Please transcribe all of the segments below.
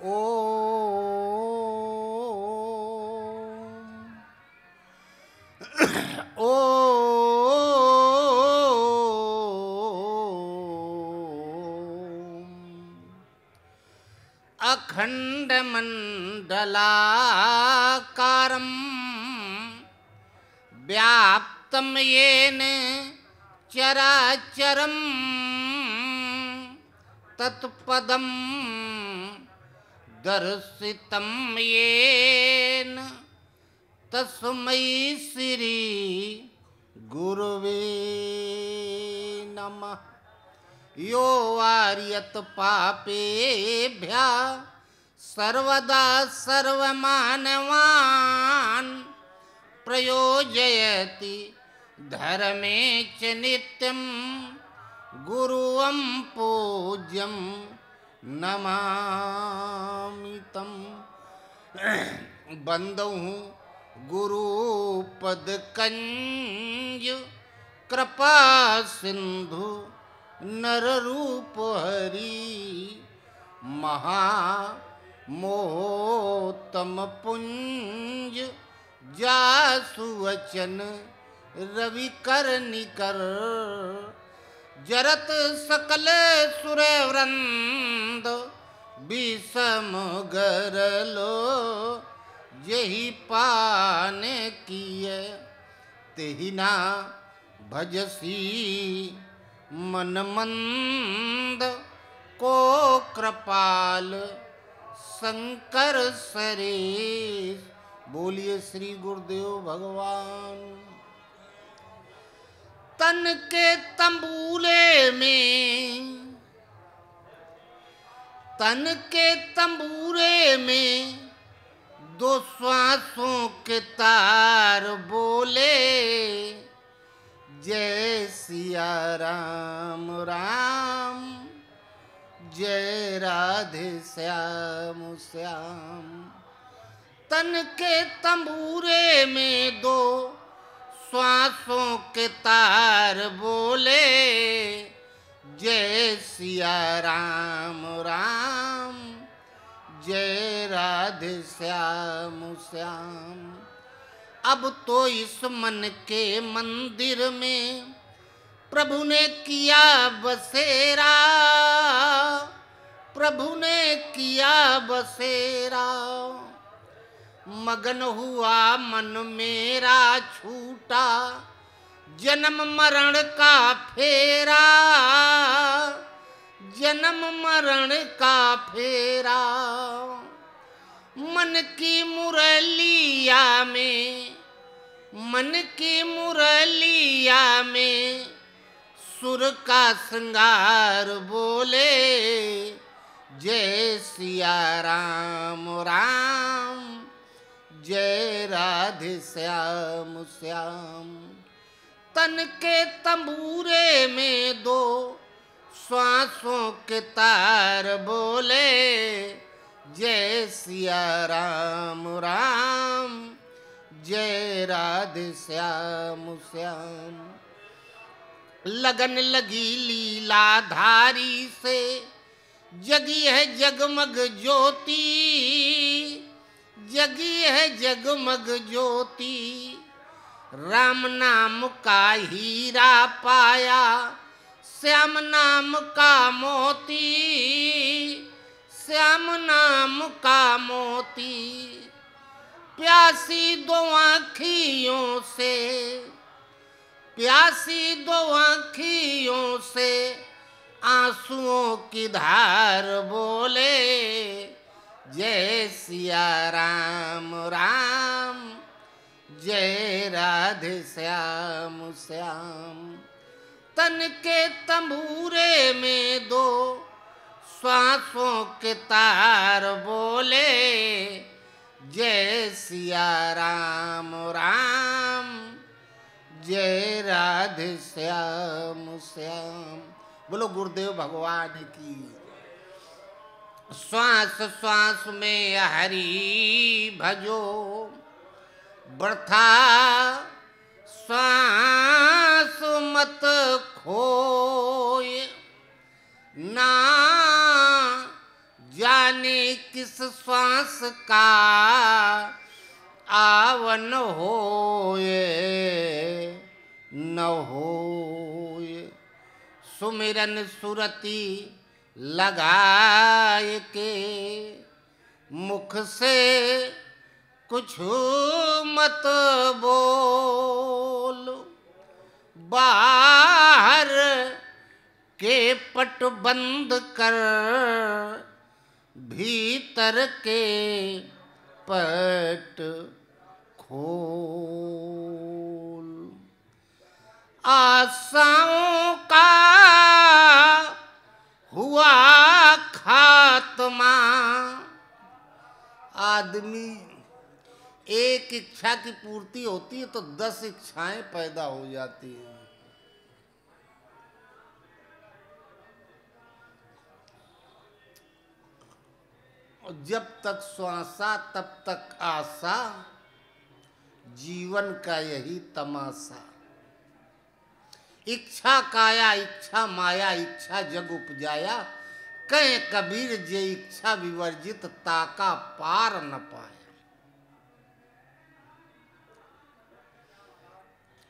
ओ अखण्डमण्डलाकारं व्याप्तं येन चराचरं तत्पदं दर्शितं येन तस्मै श्री गुरुवे नमः। यो वार्यत पापेभ्यः सर्वदा सर्वमानवान् प्रयोजयति धर्मे च नित्यं गुरुं पूज्यं नमामि तं। बंदौ गुरुपद कंज कृपा सिंधु नर रूप हरि महामोहतम पुंज जासु वचन रवि कर निकर जरत सकल सुर वृंद विषम गरलो यही पान किए तेहि ना भजसी मन मंद को कृपाल शंकर सरेश। बोलिए श्री गुरुदेव भगवान। तन के तंबूले में, तन के तंबूरे में दो श्वासों के तार बोले जय सिया राम राम जय राधे श्याम श्याम। तन के तंबूरे में दो श्वासों के तार बोले जय सिया राम राम जय राधे श्याम श्याम। अब तो इस मन के मंदिर में प्रभु ने किया बसेरा, प्रभु ने किया बसेरा। मगन हुआ मन मेरा छूटा जन्म मरण का फेरा, जन्म मरण का फेरा। मन की मुरलिया में, मन की मुरलिया में सुर का श्रृंगार बोले जय सिया राम राम जय राधे श्याम श्याम। तन के तंबूरे में दो श्वासों के तार बोले जय सिया राम राम जय राधे श्याम श्याम। लगन लगी लीलाधारी से जगी है जगमग ज्योति, जगी है जगमग ज्योति। राम नाम का हीरा पाया श्याम नाम का मोती, श्याम नाम का मोती। प्यासी दो आँखियों से, प्यासी दो आँखियों से आंसुओं की धार बोले जय सिया राम राम जय राधे श्याम श्याम। तन के तंबूरे में दो श्वासों के तार बोले जय सिया राम राम जय राधे श्याम श्याम। बोलो गुरुदेव भगवान की। श्वास श्वास में हरि भजो बर्था श्वास मत खोए ना जाने किस जिस श्वास का आवन होए न होए, सुमिरन सुरति लगाए के मुख से कुछ मत बोल। बाहर के पट बंद कर भीतर के पट खोल। आशाओं का हुआ खात्मा। आदमी एक इच्छा की पूर्ति होती है तो 10 इच्छाएं पैदा हो जाती हैं। और जब तक श्वासा तब तक आशा, जीवन का यही तमाशा। इच्छा काया इच्छा माया, इच्छा जग उपजाया। कहे कबीर जे इच्छा विवर्जित, ताका पार न पाया।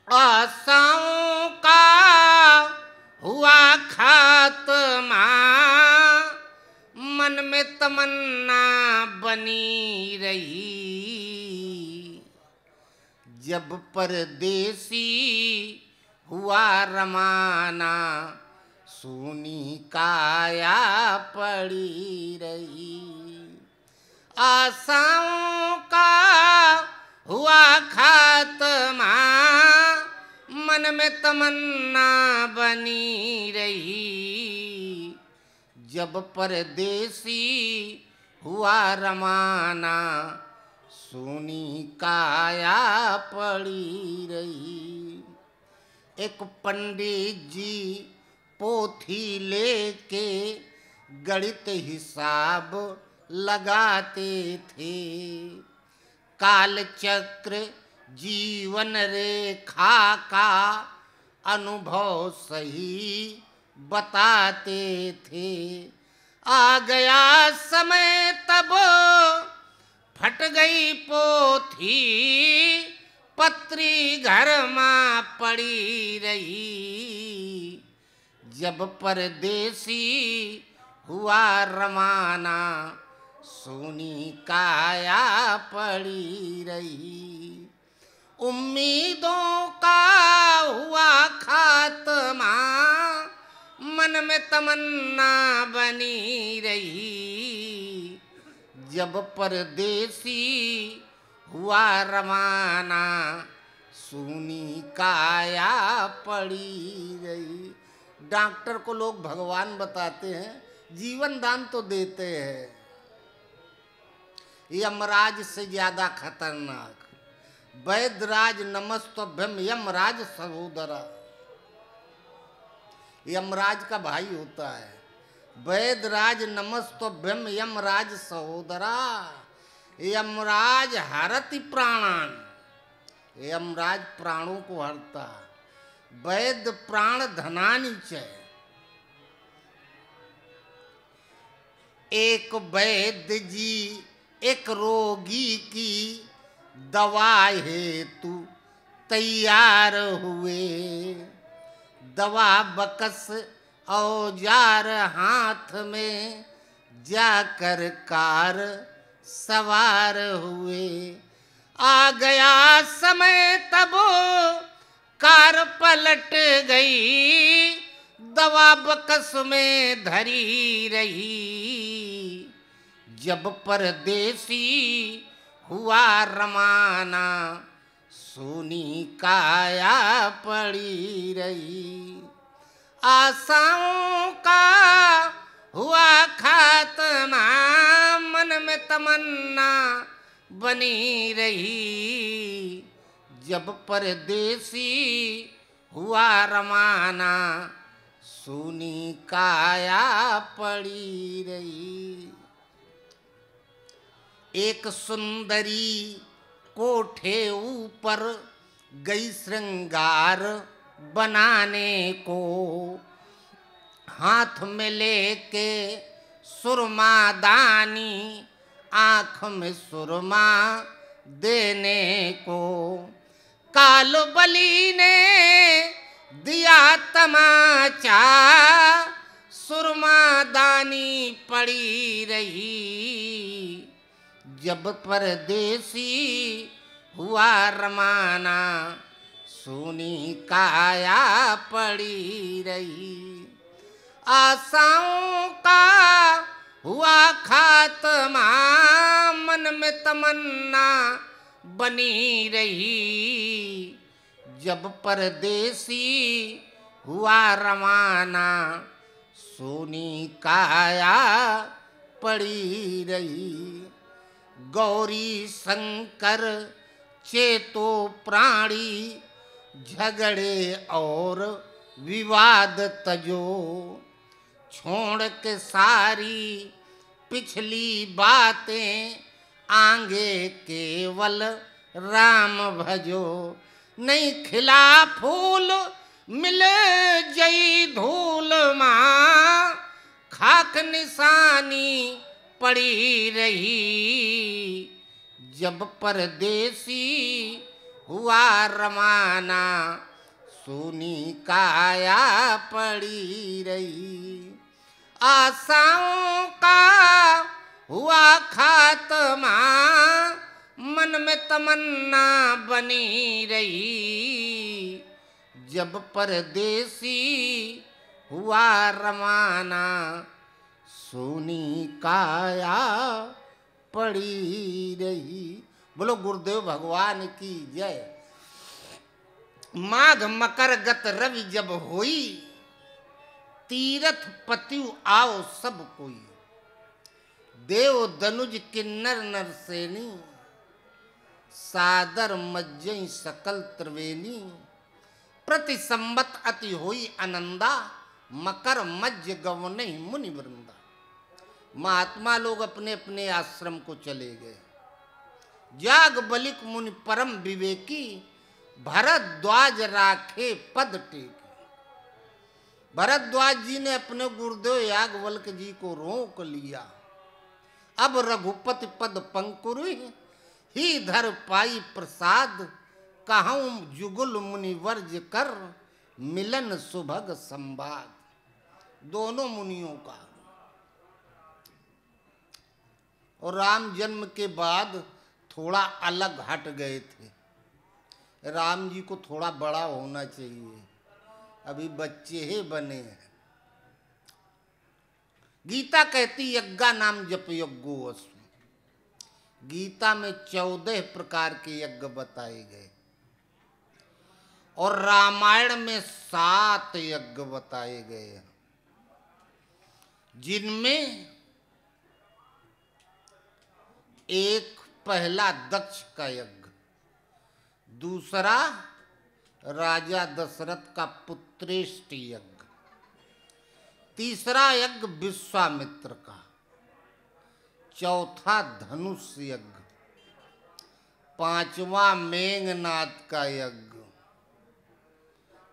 आशाओं का हुआ खात्मा, मन में तमन्ना बनी रही। जब परदेसी हुआ रवाना, सूनी काया पड़ी रही। आशाओं का हुआ खात्मा, मन में तमन्ना बनी रही। जब परदेसी हुआ रवाना, सूनी काया पड़ी रही। एक पंडित जी पोथी लेके गणित हिसाब लगाते थे। काल चक्र जीवन रेखा का अनुभव सही बताते थे। आ गया समय तब फट गई पोथी, पत्री घर में पड़ी रही। जब परदेसी हुआ रवाना, सूनी काया पड़ी रही। उम्मीदों का हुआ खात्मा, मन में तमन्ना बनी रही। जब परदेसी हुआ रवाना, सूनी काया पड़ी रही। डॉक्टर को लोग भगवान बताते हैं, जीवन दान तो देते हैं, यमराज से ज्यादा खतरनाक। वैद्यराज नमस्तभ्यम यमराज सहोदरा। यमराज का भाई होता है। वैद्यराज नमस्तभ्यम यमराज सहोदरा। यमराज हरति प्राणान, यमराज प्राणों को हरता। वैद्य प्राण धनानि च। एक वैद्य जी एक रोगी की दवा हेतु तैयार हुए। दवा बकस औजार हाथ में, जाकर कार सवार हुए। आ गया समय तब कार पलट गई, दवा बकस में धरी रही। जब परदेसी हुआ रवाना, सूनी काया पड़ी रही। आशाओं का हुआ खात्मा, मन में तमन्ना बनी रही। जब परदेसी हुआ रवाना, सूनी काया पड़ी रही। एक सुंदरी कोठे ऊपर गई श्रृंगार बनाने को। हाथ में लेके सुरमादानी आँख में सुरमा देने को। काल बली ने दिया तमाचा, सुरमा दानी पड़ी रही। जब परदेसी हुआ रमाना, सूनी काया पड़ी रही। आशाओं का हुआ खात्मा, मन में तमन्ना बनी रही। जब परदेसी हुआ रवाना, सोनी काया पड़ी रही। गौरी शंकर चेतो प्राणी, झगड़े और विवाद तजो। छोड़ के सारी पिछली बातें, आगे केवल राम भजो। नहीं खिला फूल मिले जई धूल माँ, खाक निशानी पड़ी रही। जब परदेसी हुआ रवाना, सोनी काया पड़ी रही। आशाओं का हुआ खात्मा, मन में तमन्ना बनी रही। जब परदेसी हुआ रवाना, सोनी काया पड़ी रही। बोलो गुरुदेव भगवान की जय। माघ मकर गत रवि जब होई, तीरथ पत्यु आओ सब कोई। देव दनुज किन्नर नरसेनी, सादर मज्जई सकल त्रिवेणी। प्रति संबत अति होई आनंदा, मकर मज्ज गवनहि मुनि वृंदा। महात्मा लोग अपने अपने आश्रम को चले गए। जाग बलिक मुनि परम विवेकी, भरद्वाज राखे पद टेकी। भरद्वाज जी ने अपने गुरुदेव याज्ञवल्क्य जी को रोक लिया। अब रघुपति पद पंकुर ही धर पाई प्रसाद, कहूँ जुगुल मुनि वर्ज कर, मिलन सुभग संवाद। दोनों मुनियों का। और राम जन्म के बाद थोड़ा अलग हट गए थे। राम जी को थोड़ा बड़ा होना चाहिए, अभी बच्चे ही बने हैं। गीता कहती यज्ञा नाम जप यज्ञो अस्मि। गीता में 14 प्रकार के यज्ञ बताए गए और रामायण में 7 यज्ञ बताए गए, जिनमें एक पहला दक्ष का यज्ञ, दूसरा राजा दशरथ का पुत्रेष्ट यज्ञ, तीसरा यज्ञ विश्वामित्र का, चौथा धनुष यज्ञ, पांचवा मेघनाद का यज्ञ,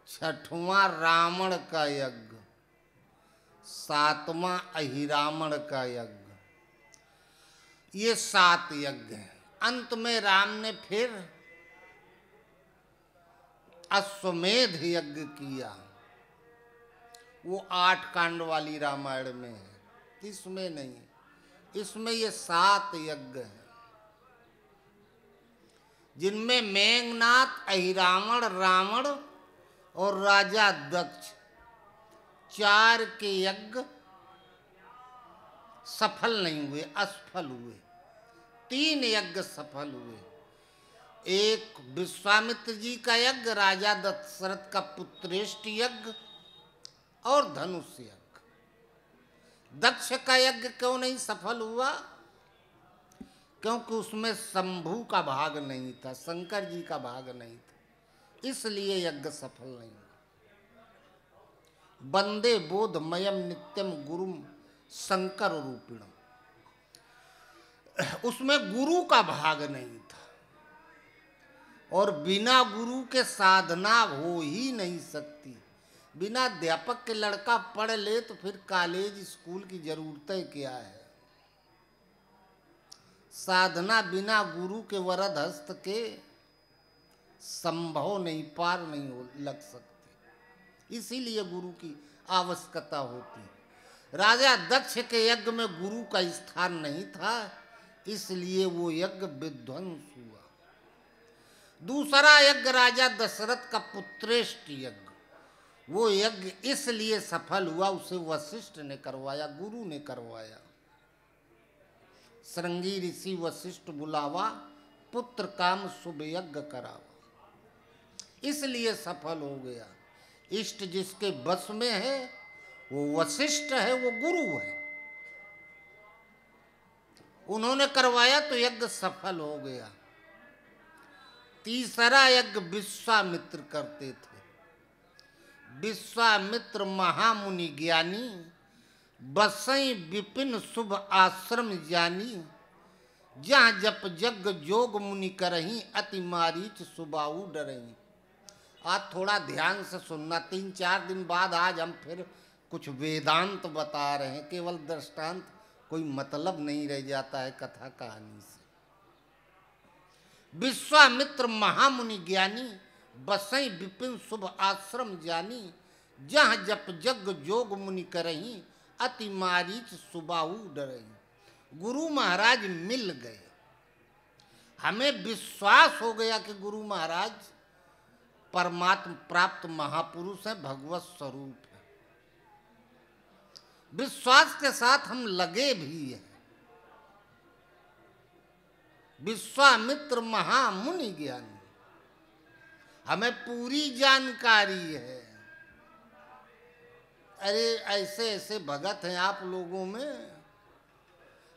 छठवां रावण का यज्ञ, सातवां अहिरावण का यज्ञ। ये 7 यज्ञ हैं। अंत में राम ने फिर अश्वमेध यज्ञ किया। वो 8 कांड वाली रामायण में है, इसमें नहीं। इसमें ये 7 यज्ञ हैं, जिनमें मेघनाद, अहिरावण, रावण और राजा दक्ष 4 के यज्ञ सफल नहीं हुए, असफल हुए। 3 यज्ञ सफल हुए। एक विश्वामित्र जी का यज्ञ, राजा दशरथ का पुत्रेष्ट यज्ञ और धनुष यज्ञ। दक्ष का यज्ञ क्यों नहीं सफल हुआ? क्योंकि उसमें शंभू का भाग नहीं था, शंकर जी का भाग नहीं था, इसलिए यज्ञ सफल नहीं हुआ। वंदे बोधमयम नित्यम गुरुम शंकर रूपिणम, उसमें गुरु का भाग नहीं था। और बिना गुरु के साधना हो ही नहीं सकती। बिना अध्यापक के लड़का पढ़ ले तो फिर कॉलेज स्कूल की जरूरत क्या है? साधना बिना गुरु के वरद हस्त के संभव नहीं, पार नहीं हो लग सकती। इसीलिए गुरु की आवश्यकता होती है। राजा दक्ष के यज्ञ में गुरु का स्थान नहीं था, इसलिए वो यज्ञ विध्वंस हुआ। दूसरा यज्ञ राजा दशरथ का पुत्रेष्ट यज्ञ, वो यज्ञ इसलिए सफल हुआ, उसे वशिष्ठ ने करवाया, गुरु ने करवाया। श्रृंगी ऋषि वशिष्ठ बुलावा, पुत्र काम शुभ यज्ञ करावा, इसलिए सफल हो गया। इष्ट जिसके बस में है वो वशिष्ठ है, वो गुरु है। उन्होंने करवाया तो यज्ञ सफल हो गया। तीसरा यज्ञ विश्वामित्र करते थे। विश्वामित्र महामुनि ज्ञानी, बसई विपिन शुभ आश्रम जानी, जहाँ जप जग जोग मुनि करही, अति मारीच सुबाऊ डरही। आज थोड़ा ध्यान से सुनना, 3-4 दिन बाद आज हम फिर कुछ वेदांत बता रहे हैं। केवल दृष्टांत, कोई मतलब नहीं रह जाता है कथा कहानी से। विश्वामित्र महामुनि ज्ञानी, बसई विपिन शुभ आश्रम जानी, जहाँ जप जग जोग मुनि करही, अति मारीच सुबाहु डरही। गुरु महाराज मिल गए। हमें विश्वास हो गया कि गुरु महाराज परमात्म प्राप्त महापुरुष है, भगवत स्वरूप है। विश्वास के साथ हम लगे भी हैं। विश्वामित्र महामुनि ज्ञानी, हमें पूरी जानकारी है। अरे ऐसे ऐसे भगत हैं आप लोगों में,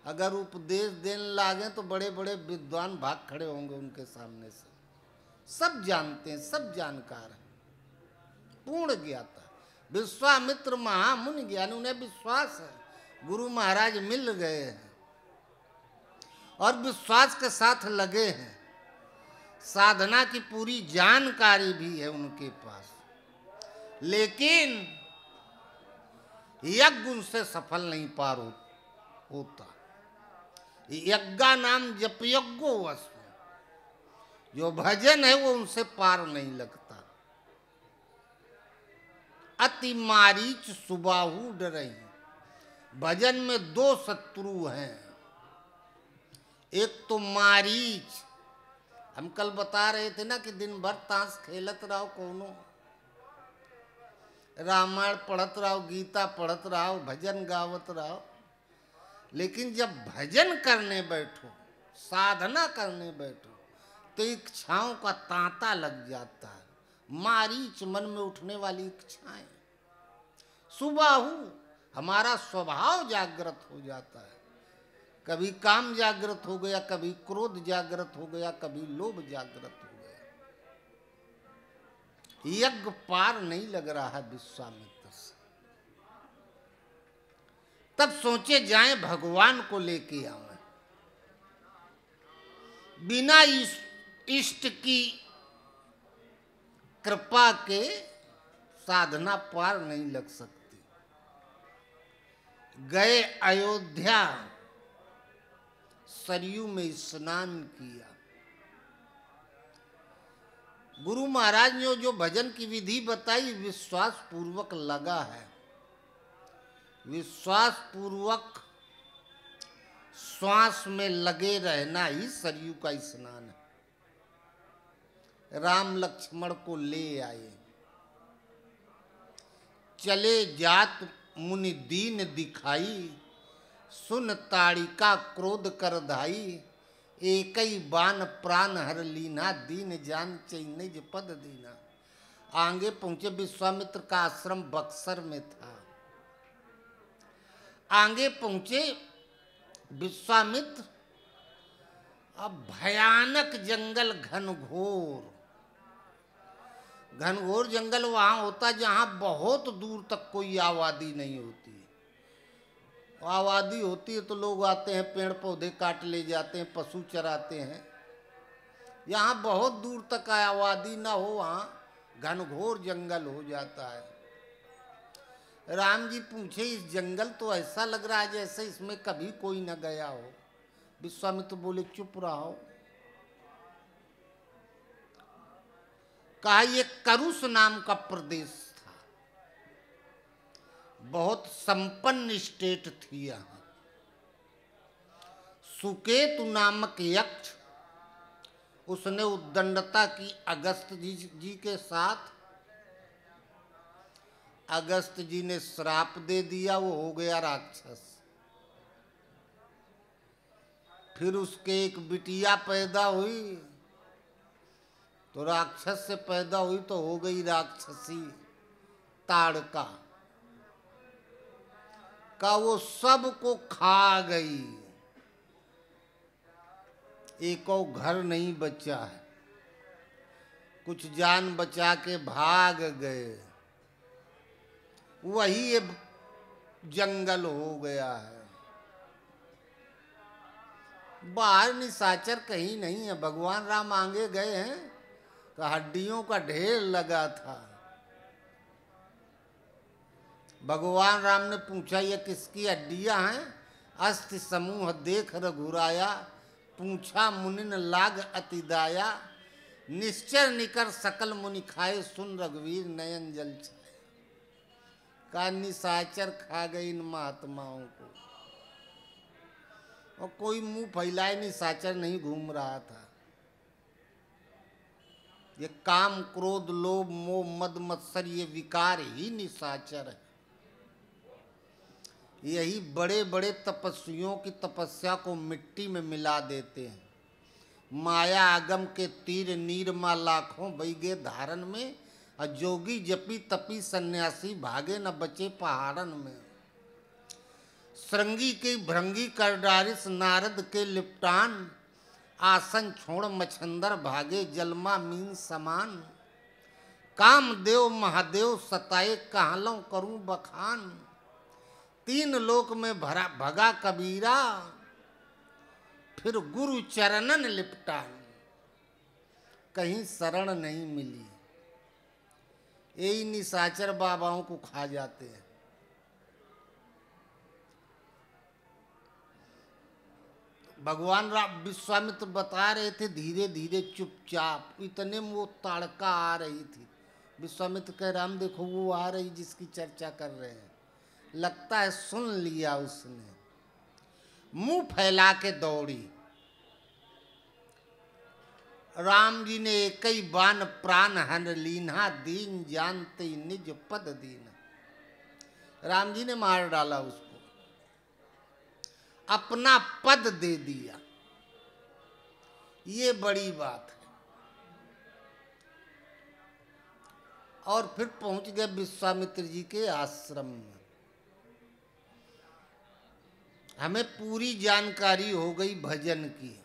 अगर उपदेश देने लागे तो बड़े बड़े विद्वान भाग खड़े होंगे उनके सामने से। सब जानते हैं, सब जानकार हैं, पूर्ण ज्ञाता। विश्वामित्र महामुनि ज्ञानी, उन्हें विश्वास है गुरु महाराज मिल गए हैं और विश्वास के साथ लगे हैं। साधना की पूरी जानकारी भी है उनके पास, लेकिन यज्ञ उनसे सफल नहीं पार होता। यज्ञा नाम जप यज्ञो वस्तु, जो भजन है वो उनसे पार नहीं लगता। अति मारीच सुबाहु डरही। भजन में 2 शत्रु हैं। एक तो मारीच, हम कल बता रहे थे ना कि दिन भर ताश खेलत रहो, कोनो रामायण पढ़त रहो, गीता पढ़त रहो, भजन गावत रहो, लेकिन जब भजन करने बैठो, साधना करने बैठो, तो इच्छाओं का तांता लग जाता है। मारीच, मन में उठने वाली इच्छाएं। सुबाहु, हमारा स्वभाव जागृत हो जाता है। कभी काम जागृत हो गया, कभी क्रोध जागृत हो गया, कभी लोभ जागृत हो गया। यज्ञ पार नहीं लग रहा है विश्वामित्र से। तब सोचे जाएं भगवान को लेके आवे। बिना इष्ट की कृपा के साधना पार नहीं लग सकती। गए अयोध्या, सरयू में स्नान किया। गुरु महाराज ने जो भजन की विधि बताई, विश्वास पूर्वक लगा है। विश्वास पूर्वक श्वास में लगे रहना ही सरयू का स्नान है। राम लक्ष्मण को ले आए। चले जात मुनि दीन दिखाई, सुन ताड़िका क्रोध कर धाई, एकई बान प्राण हर लीना, दीन जान चैनिज पद दीना। आगे पहुंचे। विश्वामित्र का आश्रम बक्सर में था। आगे पहुंचे विश्वामित्र। अब भयानक जंगल, घनघोर घनघोर जंगल वहां होता जहां बहुत दूर तक कोई आबादी नहीं होती। आबादी होती है तो लोग आते हैं, पेड़ पौधे काट ले जाते हैं, पशु चराते हैं। यहाँ बहुत दूर तक आबादी ना हो, वहाँ घनघोर जंगल हो जाता है। राम जी पूछे, इस जंगल तो ऐसा लग रहा है जैसे इसमें कभी कोई न गया हो। विश्वामित्र बोले चुप रहो। कहा ये करुष नाम का प्रदेश था, बहुत संपन्न स्टेट थी यहाँ। सुकेतु नामक यक्ष उसने उद्दंडता की अगस्त जी के साथ। अगस्त जी ने श्राप दे दिया, वो हो गया राक्षस। फिर उसके एक बिटिया पैदा हुई, तो राक्षस से पैदा हुई तो हो गई राक्षसी ताड़का का, वो सबको खा गई। एक और घर नहीं बचा है, कुछ जान बचा के भाग गए, वही ये जंगल हो गया है। बाहर निशाचर कहीं नहीं है। भगवान राम आगे गए हैं तो हड्डियों का ढेर लगा था। भगवान राम ने पूछा ये किसकी हड्डियां हैं? अस्थि समूह देख रघुराया, पूछा मुनिन लाग अति दाया, निश्चर निकर सकल मुनि खाए, सुन रघुवीर नयन जल छाए। का निशाचर खा गई इन महात्माओं को, और कोई मुंह फैलाए निशाचर नहीं घूम रहा था। ये काम क्रोध लोभ मोह मद मत्सर ये विकार ही निशाचर है। यही बड़े बड़े तपस्वियों की तपस्या को मिट्टी में मिला देते हैं। माया आगम के तीर नीरमा लाखों बैगे धारण में, अजोगी जपी तपी सन्यासी भागे न बचे पहाड़न में। श्रृंगी के भृंगी कर डारिस नारद के लिपटान, आसन छोड़ मछंदर भागे जलमा मीन समान। कामदेव महादेव सताए कहलों करूं बखान, तीन लोक में भरा भगा कबीरा, फिर गुरु चरणन लिपटान। कहीं शरण नहीं मिली, यही निशाचर बाबाओं को खा जाते हैं। भगवान राम विश्वामित्र बता रहे थे धीरे धीरे चुपचाप, इतने में वो ताड़का आ रही थी। विश्वामित्र कह राम देखो वो आ रही जिसकी चर्चा कर रहे हैं। लगता है सुन लिया उसने, मुंह फैला के दौड़ी। राम जी ने एक ही बाण प्राण हन लीन्हा, दीन जानते निज पद दीन। राम जी ने मार डाला उसको, अपना पद दे दिया। ये बड़ी बात है। और फिर पहुंच गए विश्वामित्र जी के आश्रम में। हमें पूरी जानकारी हो गई भजन की,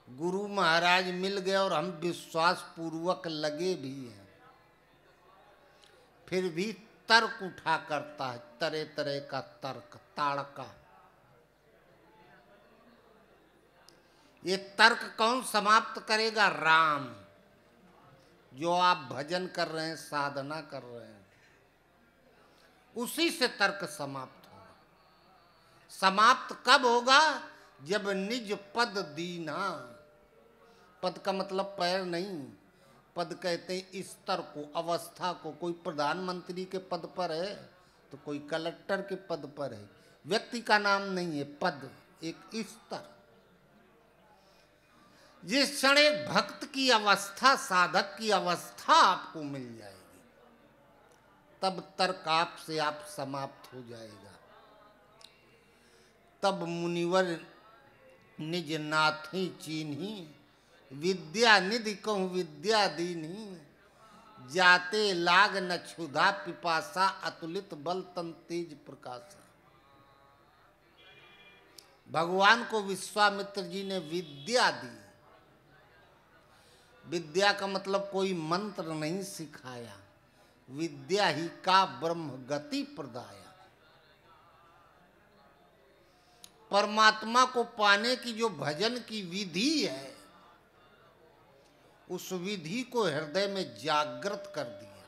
गुरु महाराज मिल गए और हम विश्वास पूर्वक लगे भी हैं। फिर भी तर्क उठा करता है, तरह तरह का तर्क, ताड़का। ये तर्क कौन समाप्त करेगा? राम। जो आप भजन कर रहे हैं, साधना कर रहे हैं, उसी से तर्क समाप्त होगा। समाप्त कब होगा? जब निज पद दीना। पद का मतलब पैर नहीं, पद कहते हैं स्तर को, अवस्था को। कोई प्रधानमंत्री के पद पर है तो कोई कलेक्टर के पद पर है। व्यक्ति का नाम नहीं है, पद एक स्तर। जिस क्षण एक भक्त की अवस्था, साधक की अवस्था आपको मिल जाएगी, तब तर्क आपसे आप समाप्त हो जाएगा। तब मुनिवर निज नाथी चीन्ही, विद्या निधि कहूँ विद्या दीन्ही। जाते लाग न क्षुधा पिपासा, अतुलित बल तन तेज प्रकाशा। भगवान को विश्वामित्र जी ने विद्या दी। विद्या का मतलब कोई मंत्र नहीं सिखाया, विद्या ही का ब्रह्म गति प्रदाया। परमात्मा को पाने की जो भजन की विधि है, उस विधि को हृदय में जागृत कर दिया।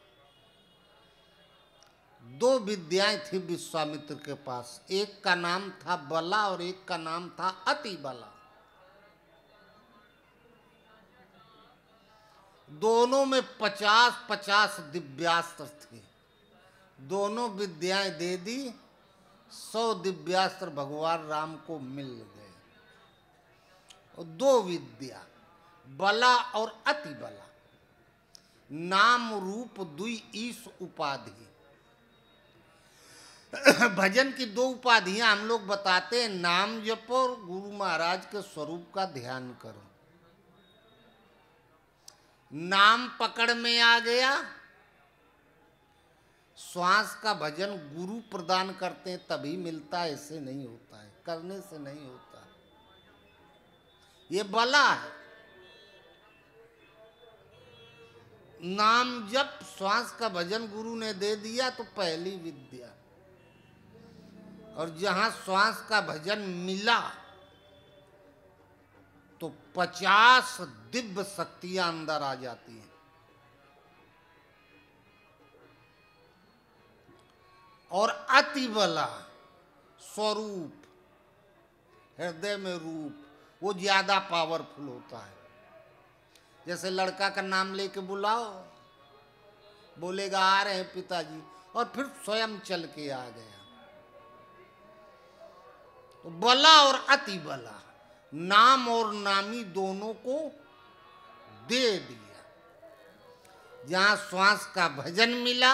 दो विद्याएं थी विश्वामित्र के पास, एक का नाम था बला और एक का नाम था अति बला। दोनों में 50-50 दिव्यास्त्र थे। दोनों विद्याएं दे दी, 100 दिव्यास्त्र भगवान राम को मिल गए। और दो विद्या बला और अति बला, नाम रूप दुई ईश उपाधि। भजन की दो उपाधियां हम लोग बताते हैं, नाम जपो और गुरु महाराज के स्वरूप का ध्यान करो। नाम पकड़ में आ गया, श्वास का भजन गुरु प्रदान करते हैं तभी मिलता है, ऐसे नहीं होता है, करने से नहीं होता। ये बला है। नाम जप श्वास का भजन गुरु ने दे दिया तो पहली विद्या। और जहां श्वास का भजन मिला तो 50 दिव्य शक्तियां अंदर आ जाती हैं। और अति बला स्वरूप, हृदय में रूप, वो ज्यादा पावरफुल होता है। जैसे लड़का का नाम लेके बुलाओ, बोलेगा आ रहे हैं पिताजी, और फिर स्वयं चल के आ गया। तो बला और अति बला, नाम और नामी दोनों को दे दिया। जहां श्वास का भजन मिला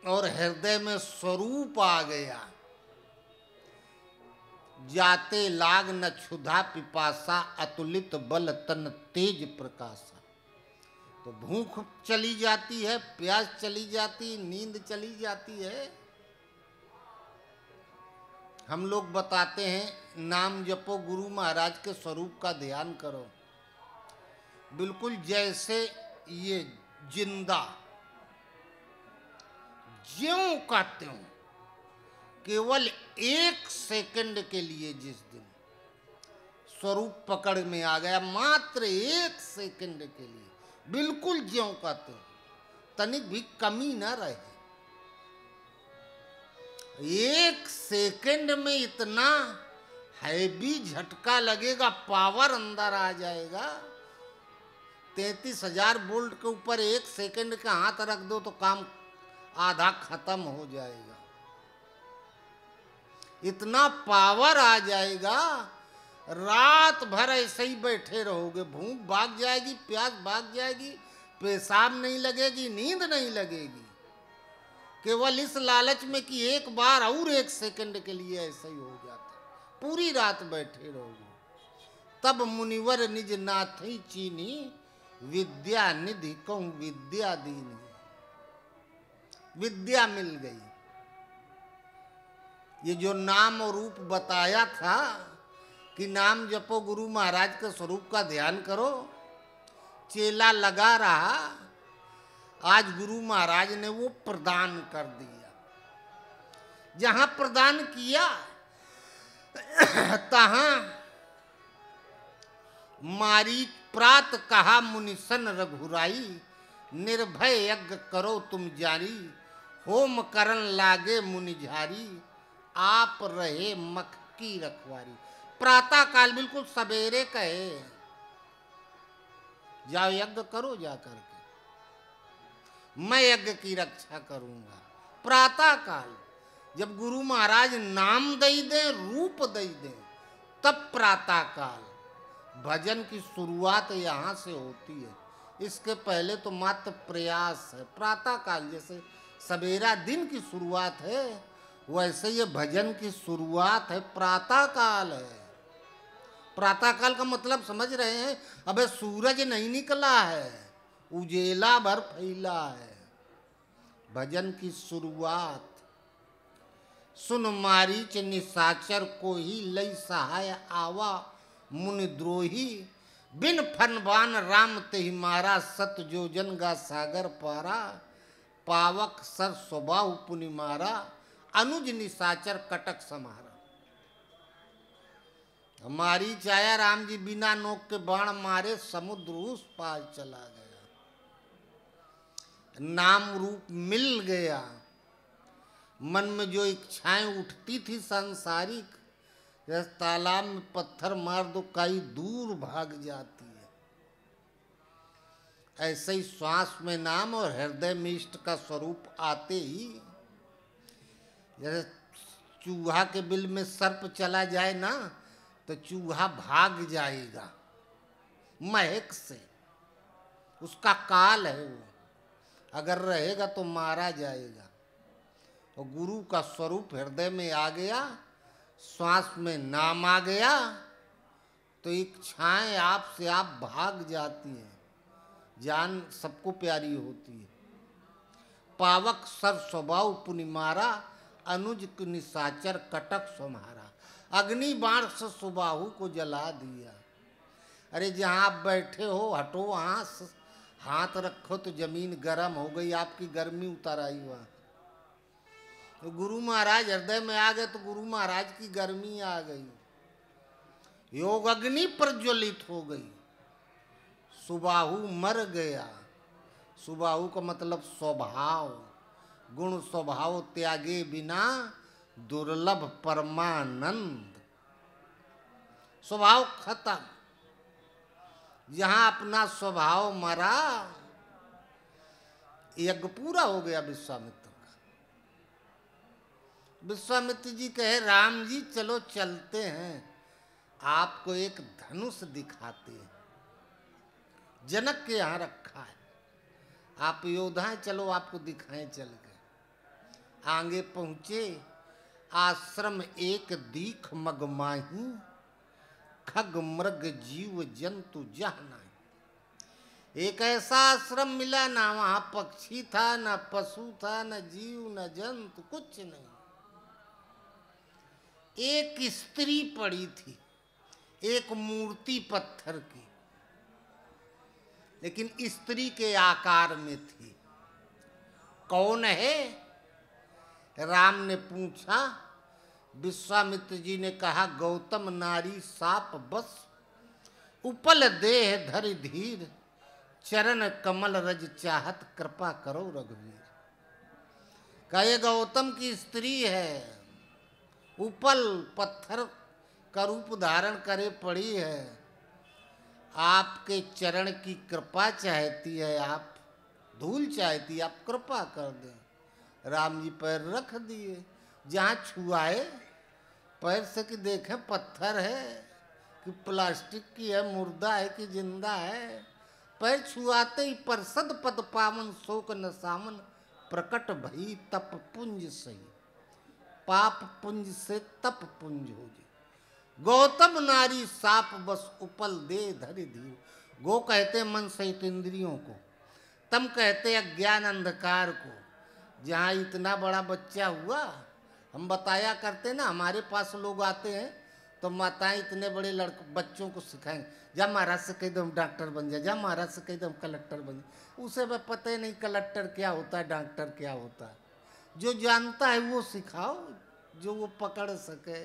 और हृदय में स्वरूप आ गया, जाते लाग न क्षुधा पिपासा, अतुलित बल तन तेज प्रकाशा। तो भूख चली जाती है, प्यास चली जाती, नींद चली जाती है। हम लोग बताते हैं नाम जपो, गुरु महाराज के स्वरूप का ध्यान करो। बिल्कुल जैसे ये जिंदा ज्यों का त्यों, केवल 1 सेकंड के लिए जिस दिन स्वरूप पकड़ में आ गया, मात्र 1 सेकंड के लिए, बिल्कुल ज्यों का त्यों, तनिक भी कमी न रहे। 1 सेकंड में इतना हैवी झटका लगेगा, पावर अंदर आ जाएगा। 33,000 वोल्ट के ऊपर 1 सेकंड का हाथ रख दो तो काम आधा खत्म हो जाएगा। इतना पावर आ जाएगा, रात भर ऐसे ही बैठे रहोगे। भूख भाग जाएगी, प्यास भाग जाएगी, पेशाब नहीं लगेगी, नींद नहीं लगेगी, केवल इस लालच में कि एक बार और 1 सेकंड के लिए ऐसा ही हो जाता। पूरी रात बैठे रहोगे। तब मुनिवर निज नाथई चीनी, विद्या निधि कहूं विद्या दीनी। विद्या मिल गई। ये जो नाम और रूप बताया था कि नाम जपो, गुरु महाराज के स्वरूप का ध्यान करो, चेला लगा रहा, आज गुरु महाराज ने वो प्रदान कर दिया। जहां प्रदान किया तहां मारी प्रात कहा मुनिसन रघुराई, निर्भय यज्ञ करो तुम जारी, होम करन लागे मुनिझारी, आप रहे मख की रखवारी। प्रातः काल बिल्कुल सवेरे कहे, जाओ यज्ञ करो जा करके, मैं यज्ञ की रक्षा करूंगा। प्रातः काल जब गुरु महाराज नाम दे दें, रूप दे दें, तब प्रातः काल भजन की शुरुआत यहाँ से होती है। इसके पहले तो मात्र प्रयास है। प्रातः काल जैसे सवेरा दिन की शुरुआत है, वैसे ये भजन की शुरुआत है, प्रातः काल है। प्रातः काल का मतलब समझ रहे हैं? अबे सूरज नहीं निकला है, उजेला भर फैला है। भजन की शुरुआत। सुन मारीच निशाचर को ही लई सहाय आवा, मुनि द्रोही बिन फनबान राम तेहि मारा, सत जोजन गा सागर पारा, पावक सर स्वभाव पुनि मारा, अनुज निशाचर कटक समारा। हमारी चाया राम जी बिना नोक के बाण मारे, समुद्र उस पार चला गया। नाम रूप मिल गया, मन में जो इच्छाएं उठती थी सांसारिक, जैसे तालाब में पत्थर मार दो कई दूर भाग जाती है। ऐसे ही श्वास में नाम और हृदय में इष्ट का स्वरूप आते ही, जैसे चूहा के बिल में सर्प चला जाए ना तो चूहा भाग जाएगा महक से, उसका काल है वो, अगर रहेगा तो मारा जाएगा। और गुरु का स्वरूप हृदय में आ गया, श्वास में नाम आ गया तो इच्छाएं आप से आप भाग जाती हैं, जान सबको प्यारी होती है। पावक सर स्वभाव पुनिमारा, अनुज निशाचर कटक सम्हारा। अग्नि बाण से सुबाहु को जला दिया। अरे जहाँ आप बैठे हो हटो, वहाँ हाथ रखो तो जमीन गर्म हो गई, आपकी गर्मी उतर आई वहाँ। तो गुरु महाराज हृदय में आ गए तो गुरु महाराज की गर्मी आ गई, योग अग्नि प्रज्वलित हो गई, सुबाहु मर गया। सुबाहु का मतलब स्वभाव, गुण स्वभाव त्यागे बिना दुर्लभ परमानंद। स्वभाव खत्म, जहां अपना स्वभाव मरा, यज्ञ पूरा हो गया विश्वामित्र का। विश्वामित्र जी कहे राम जी चलो चलते हैं, आपको एक धनुष दिखाते हैं, जनक के यहाँ रखा है, आप योद्धा हैं, चलो आपको दिखाएं। चल गए, आगे पहुंचे, आश्रम एक दीख मगमाही, खग मृग जीव जंतु जह नहीं। एक ऐसा आश्रम मिला ना वहां पक्षी था, ना पशु था, न जीव न जंतु, कुछ नहीं। एक स्त्री पड़ी थी, एक मूर्ति पत्थर की, लेकिन स्त्री के आकार में थी। कौन है? राम ने पूछा। विश्वामित्र जी ने कहा गौतम नारी साप बस, उपल देह धरि धीर, चरण कमल रज चाहत, कृपा करो रघुवीर। कहे गौतम की स्त्री है, उपल पत्थर का रूप धारण करे पड़ी है, आपके चरण की कृपा चाहती है, आप धूल चाहती है, आप कृपा कर दें। राम जी पैर रख दिए, जहाँ छुआए पैर से कि देखें पत्थर है कि प्लास्टिक की है, मुर्दा है कि जिंदा है। पैर छुआते ही परसद पद पावन, शोक न सामन, प्रकट भई तप पुंज सही, पाप पुंज से तप पुंज हो जी। गौतम नारी साप बस, उपल दे धरि धीर। गो कहते मन सहित इंद्रियों को, तम कहते अज्ञान अंधकार को। जहाँ इतना बड़ा बच्चा हुआ, हम बताया करते ना, हमारे पास लोग आते हैं तो माताएं इतने बड़े बच्चों को सिखाएंगे, जा महाराज से कह दो हम डॉक्टर बन जाए, जा महाराज से कह दो हम कलेक्टर बन जाए। उसे वह पता ही नहीं कलेक्टर क्या होता है, डॉक्टर क्या होता है। जो जानता है वो सिखाओ, जो वो पकड़ सके।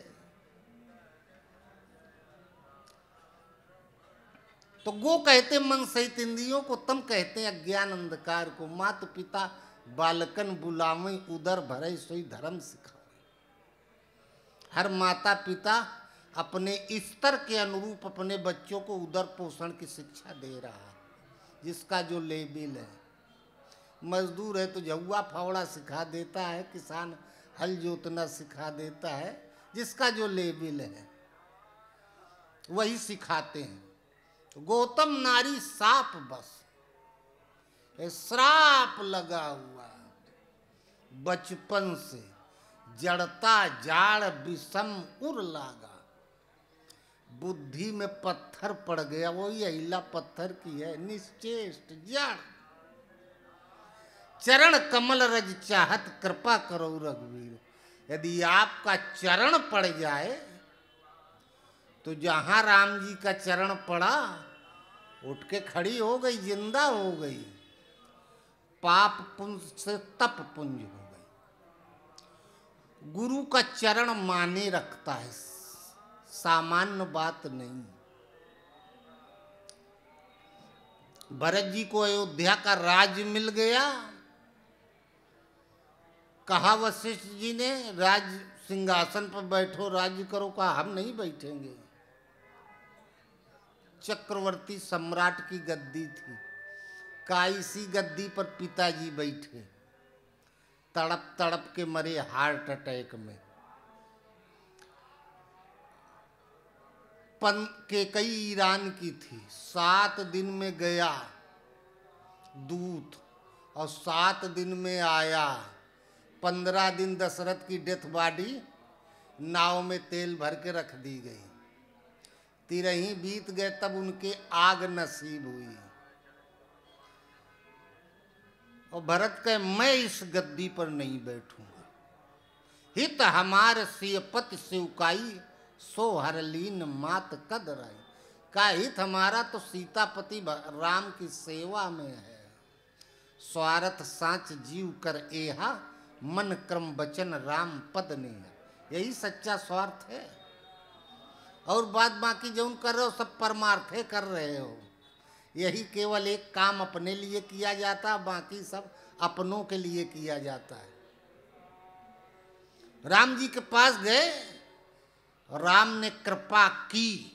तो गो कहते मन सहित इंद्रियों को, तम कहते हैं अज्ञान अंधकार को। माता पिता बालकन बुलावे, उदर भरे सोई धर्म सिखाओ। हर माता पिता अपने स्तर के अनुरूप अपने बच्चों को उदर पोषण की शिक्षा दे रहा है, जिसका जो लेवल है। मजदूर है तो झुआ फावड़ा सिखा देता है, किसान हल जोतना सिखा देता है, जिसका जो लेवल है वही सिखाते हैं। गौतम नारी साप बस, श्राप लगा हुआ बचपन से, जड़ता जाड़ विषम उर लागा। बुद्धि में पत्थर पड़ गया, वो यहीला पत्थर की है, निश्चेष्ट जड़। चरण कमल रज चाहत, कृपा करो रघुवीर। यदि आपका चरण पड़ जाए तो जहां राम जी का चरण पड़ा, उठ के खड़ी हो गई, जिंदा हो गई, पाप पुंज से तप पुंज हो गई। गुरु का चरण माने रखता है, सामान्य बात नहीं। भरत जी को अयोध्या का राज मिल गया, कहा वशिष्ठ जी ने, राज सिंहासन पर बैठो, राज्य करो। कहा हम नहीं बैठेंगे। चक्रवर्ती सम्राट की गद्दी थी, का इसी गद्दी पर पिताजी बैठे, तड़प तड़प के मरे हार्ट अटैक में। केकई ईरान की थी, 7 दिन में गया दूत और 7 दिन में आया। 15 दिन दशरथ की डेथ बॉडी नाव में तेल भर के रख दी गई। 13 बीत गए तब उनके आग नसीब हुई। और भरत कहे मैं इस गद्दी पर नहीं बैठूंगा। हित हमार सियपति सिवकाई, सो हरलीन मात कदराई। का हित हमारा तो सीतापति राम की सेवा में है। स्वार्थ साच जीव कर एहा, मन क्रम वचन राम पद ने है। यही सच्चा स्वार्थ है। और बात बाकी जो कर रहे हो सब परमार्थे कर रहे हो। यही केवल एक काम अपने लिए किया जाता, बाकी सब अपनों के लिए किया जाता है। राम जी के पास गए, राम ने कृपा की।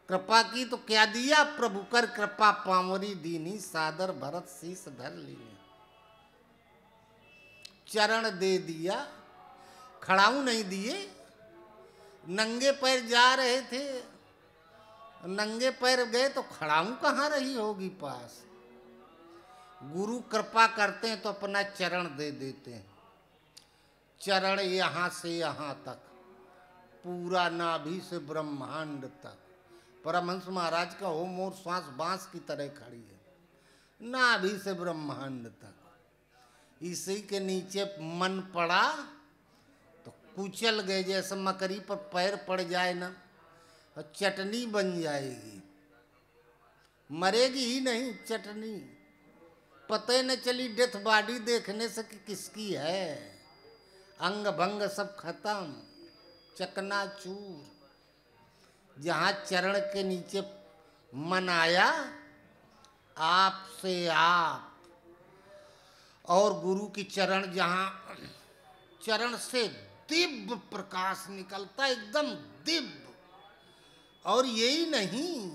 कृपा की तो क्या दिया, प्रभु कर कृपा पावरी दीनी, सादर भरत शीस धर लीनी। चरण दे दिया, खड़ाऊ नहीं दिए। नंगे पैर जा रहे थे, नंगे पैर गए तो खड़ाऊ कहाँ रही होगी पास। गुरु कृपा करते हैं तो अपना चरण दे देते हैं। चरण यहाँ से यहाँ तक, पूरा नाभि से ब्रह्मांड तक। परमहंस महाराज का हो मोर श्वास बांस की तरह खड़ी है, नाभि से ब्रह्मांड तक। इसी के नीचे मन पड़ा तो कुचल गए, जैसे मकड़ी पर पैर पड़ जाए ना, और चटनी बन जाएगी, मरेगी ही नहीं, चटनी। पता ही न चली डेथ बॉडी देखने से कि किसकी है। अंग भंग सब खत्म, चकनाचूर। जहाँ चरण के नीचे मन आया, आप से आप। और गुरु की चरण, जहाँ चरण से दिव्य प्रकाश निकलता, एकदम दिव्य। और यही नहीं,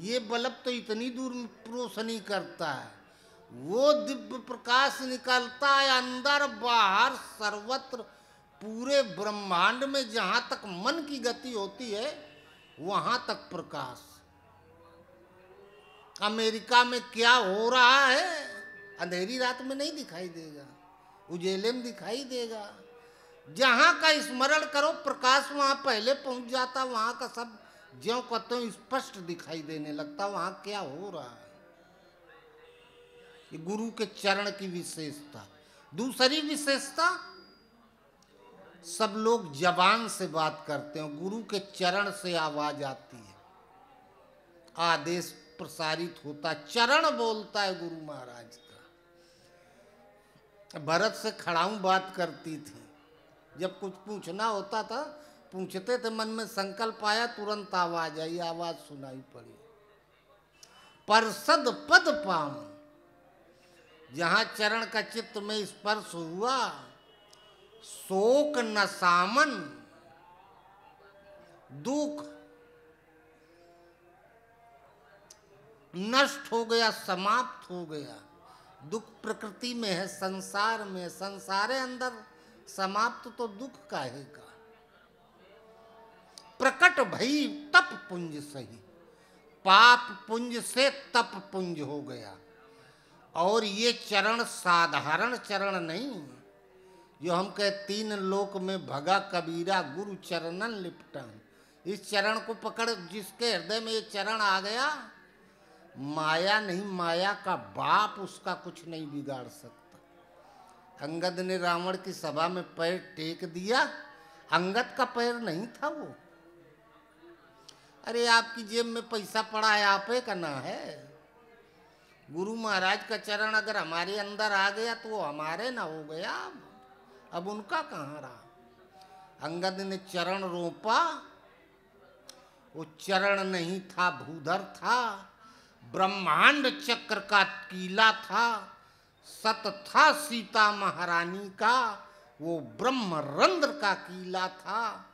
ये बल्ब तो इतनी दूर रोशनी करता है, वो दिव्य प्रकाश निकलता है अंदर बाहर सर्वत्र, पूरे ब्रह्मांड में। जहां तक मन की गति होती है वहां तक प्रकाश। अमेरिका में क्या हो रहा है अंधेरी रात में नहीं दिखाई देगा, उजेले में दिखाई देगा। जहां का स्मरण करो प्रकाश वहां पहले पहुंच जाता, वहां का सब ज्यों को त्यों स्पष्ट दिखाई देने लगता, वहां क्या हो रहा है। ये गुरु के चरण की विशेषता। दूसरी विशेषता, सब लोग जबान से बात करते हैं, गुरु के चरण से आवाज आती है, आदेश प्रसारित होता, चरण बोलता है गुरु महाराज का। भरत से खड़ाऊ बात करती थी, जब कुछ पूछना होता था पूछते थे, मन में संकल्प आया तुरंत आवाज आई, आवाज सुनाई पड़ी। परसद पद पाम, जहां चरण का चित्त में स्पर्श हुआ, शोक न सामन, दुख नष्ट हो गया, समाप्त हो गया। दुख प्रकृति में है, संसार में, संसारे अंदर समाप्त तो दुख काहे का। प्रकट भई तप पुंज सही, पाप पुंज से तप पुंज हो गया। और ये चरण साधारण चरण नहीं, जो हम कहे 3 लोक में भगा कबीरा, गुरु चरणन लिपटन। इस चरण को पकड़ जिसके हृदय में ये चरण आ गया, माया नहीं, माया का बाप उसका कुछ नहीं बिगाड़ सकता। अंगद ने रावण की सभा में पैर टेक दिया, अंगद का पैर नहीं था वो। अरे आपकी जेब में पैसा पड़ा है, आपे का ना है। गुरु महाराज का चरण अगर हमारे अंदर आ गया तो वो हमारे ना हो गया, अब उनका कहाँ रहा। अंगद ने चरण रोपा, वो चरण नहीं था, भूधर था, ब्रह्मांड चक्र का कीला था, सत था सीता महारानी का, वो ब्रह्मरंध्र का कीला था।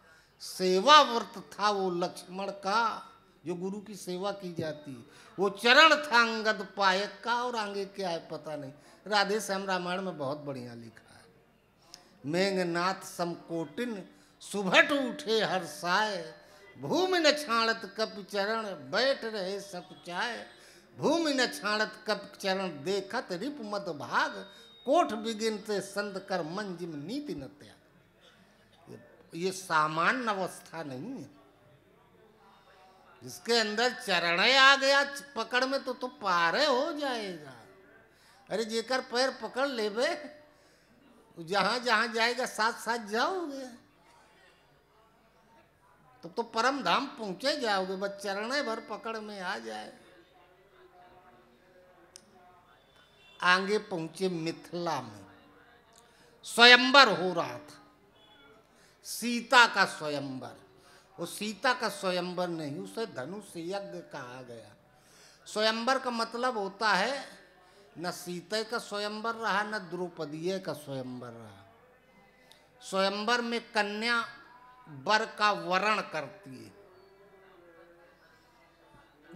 सेवा व्रत था वो लक्ष्मण का, जो गुरु की सेवा की जाती। वो चरण था अंगद पायक का, और आगे क्या है पता नहीं। राधे श्याम रामायण में बहुत बढ़िया लिखा है। मेघनाथ समकोटिन सुभट उठे हर्षाय, भूमि न छाणत कपि चरण बैठ रहे सब चाय। भूमि न छाणत कपि चरण देखत रिप मत भाग, कोठ बिगिनते संत कर मन जिम नीति न त्याग। ये सामान्य अवस्था नहीं है। जिसके अंदर चरण आ गया पकड़ में तो पारे हो जाएगा। अरे जेकर पैर पकड़ लेबे, जहां जहां जाएगा साथ साथ जाओगे, तो परम धाम पहुंचे जाओगे। बस चरणे भर पकड़ में आ जाए। आगे पहुंचे मिथिला में, स्वयंवर हो रहा था, सीता का स्वयंवर। वो सीता का स्वयंवर नहीं, उसे धनुष यज्ञ कहा गया। स्वयंवर का मतलब होता है न सीता का स्वयंवर रहा, न द्रौपदी का स्वयंवर रहा। स्वयंवर में कन्या वर का वरण करती है,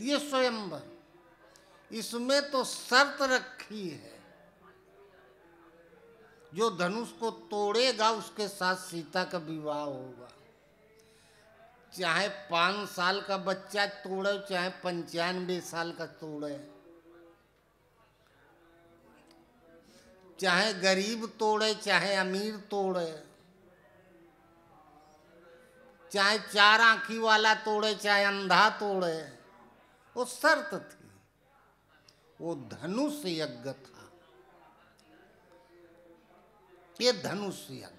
ये स्वयंवर। इसमें तो शर्त रखी है, जो धनुष को तोड़ेगा उसके साथ सीता का विवाह होगा। चाहे 5 साल का बच्चा तोड़े, चाहे 95 साल का तोड़े, चाहे गरीब तोड़े, चाहे अमीर तोड़े, चाहे 4 आंखी वाला तोड़े, चाहे अंधा तोड़े, वो शर्त थी। वो धनुष यज्ञ था। ये धनुष यज्ञ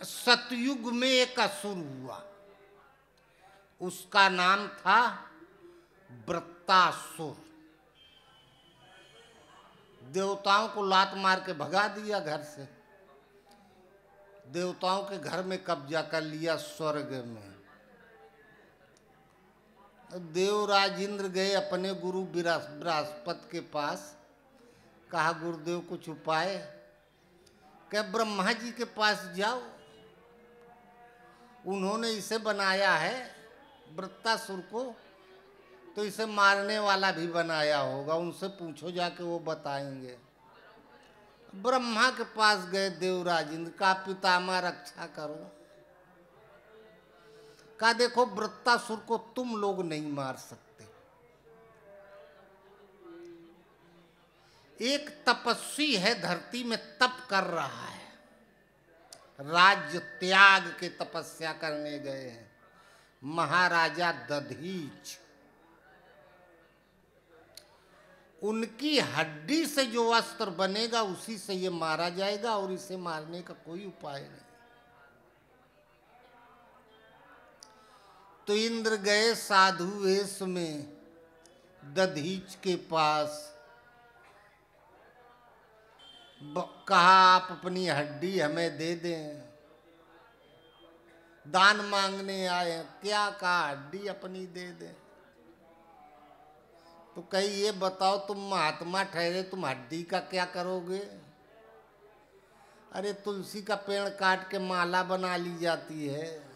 सतयुग में एक असुर हुआ, उसका नाम था वृत्तासुर। देवताओं को लात मार के भगा दिया घर से, देवताओं के घर में कब्जा कर लिया स्वर्ग में। देवराज इंद्र गए अपने गुरु बृहस्पति के पास, कहा गुरुदेव कुछ उपाय। क्या ब्रह्मा जी के पास जाओ, उन्होंने इसे बनाया है वृत्तासुर को, तो इसे मारने वाला भी बनाया होगा, उनसे पूछो जाके, वो बताएंगे। ब्रह्मा के पास गए देवराज इंद्र, का पितामह रक्षा करो। कहा देखो वृत्तासुर को तुम लोग नहीं मार सकते। एक तपस्वी है, धरती में तप कर रहा है, राज्य त्याग के तपस्या करने गए हैं, महाराजा दधीच। उनकी हड्डी से जो अस्त्र बनेगा उसी से ये मारा जाएगा, और इसे मारने का कोई उपाय नहीं। तो इंद्र गए साधु वेश में दधीच के पास, कहा आप अपनी हड्डी हमें दे दें, दान मांगने आए। क्या कहा, हड्डी अपनी दे दें। तो कही ये बताओ तुम महात्मा ठहरे, तुम हड्डी का क्या करोगे। अरे तुलसी का पेड़ काट के माला बना ली जाती है,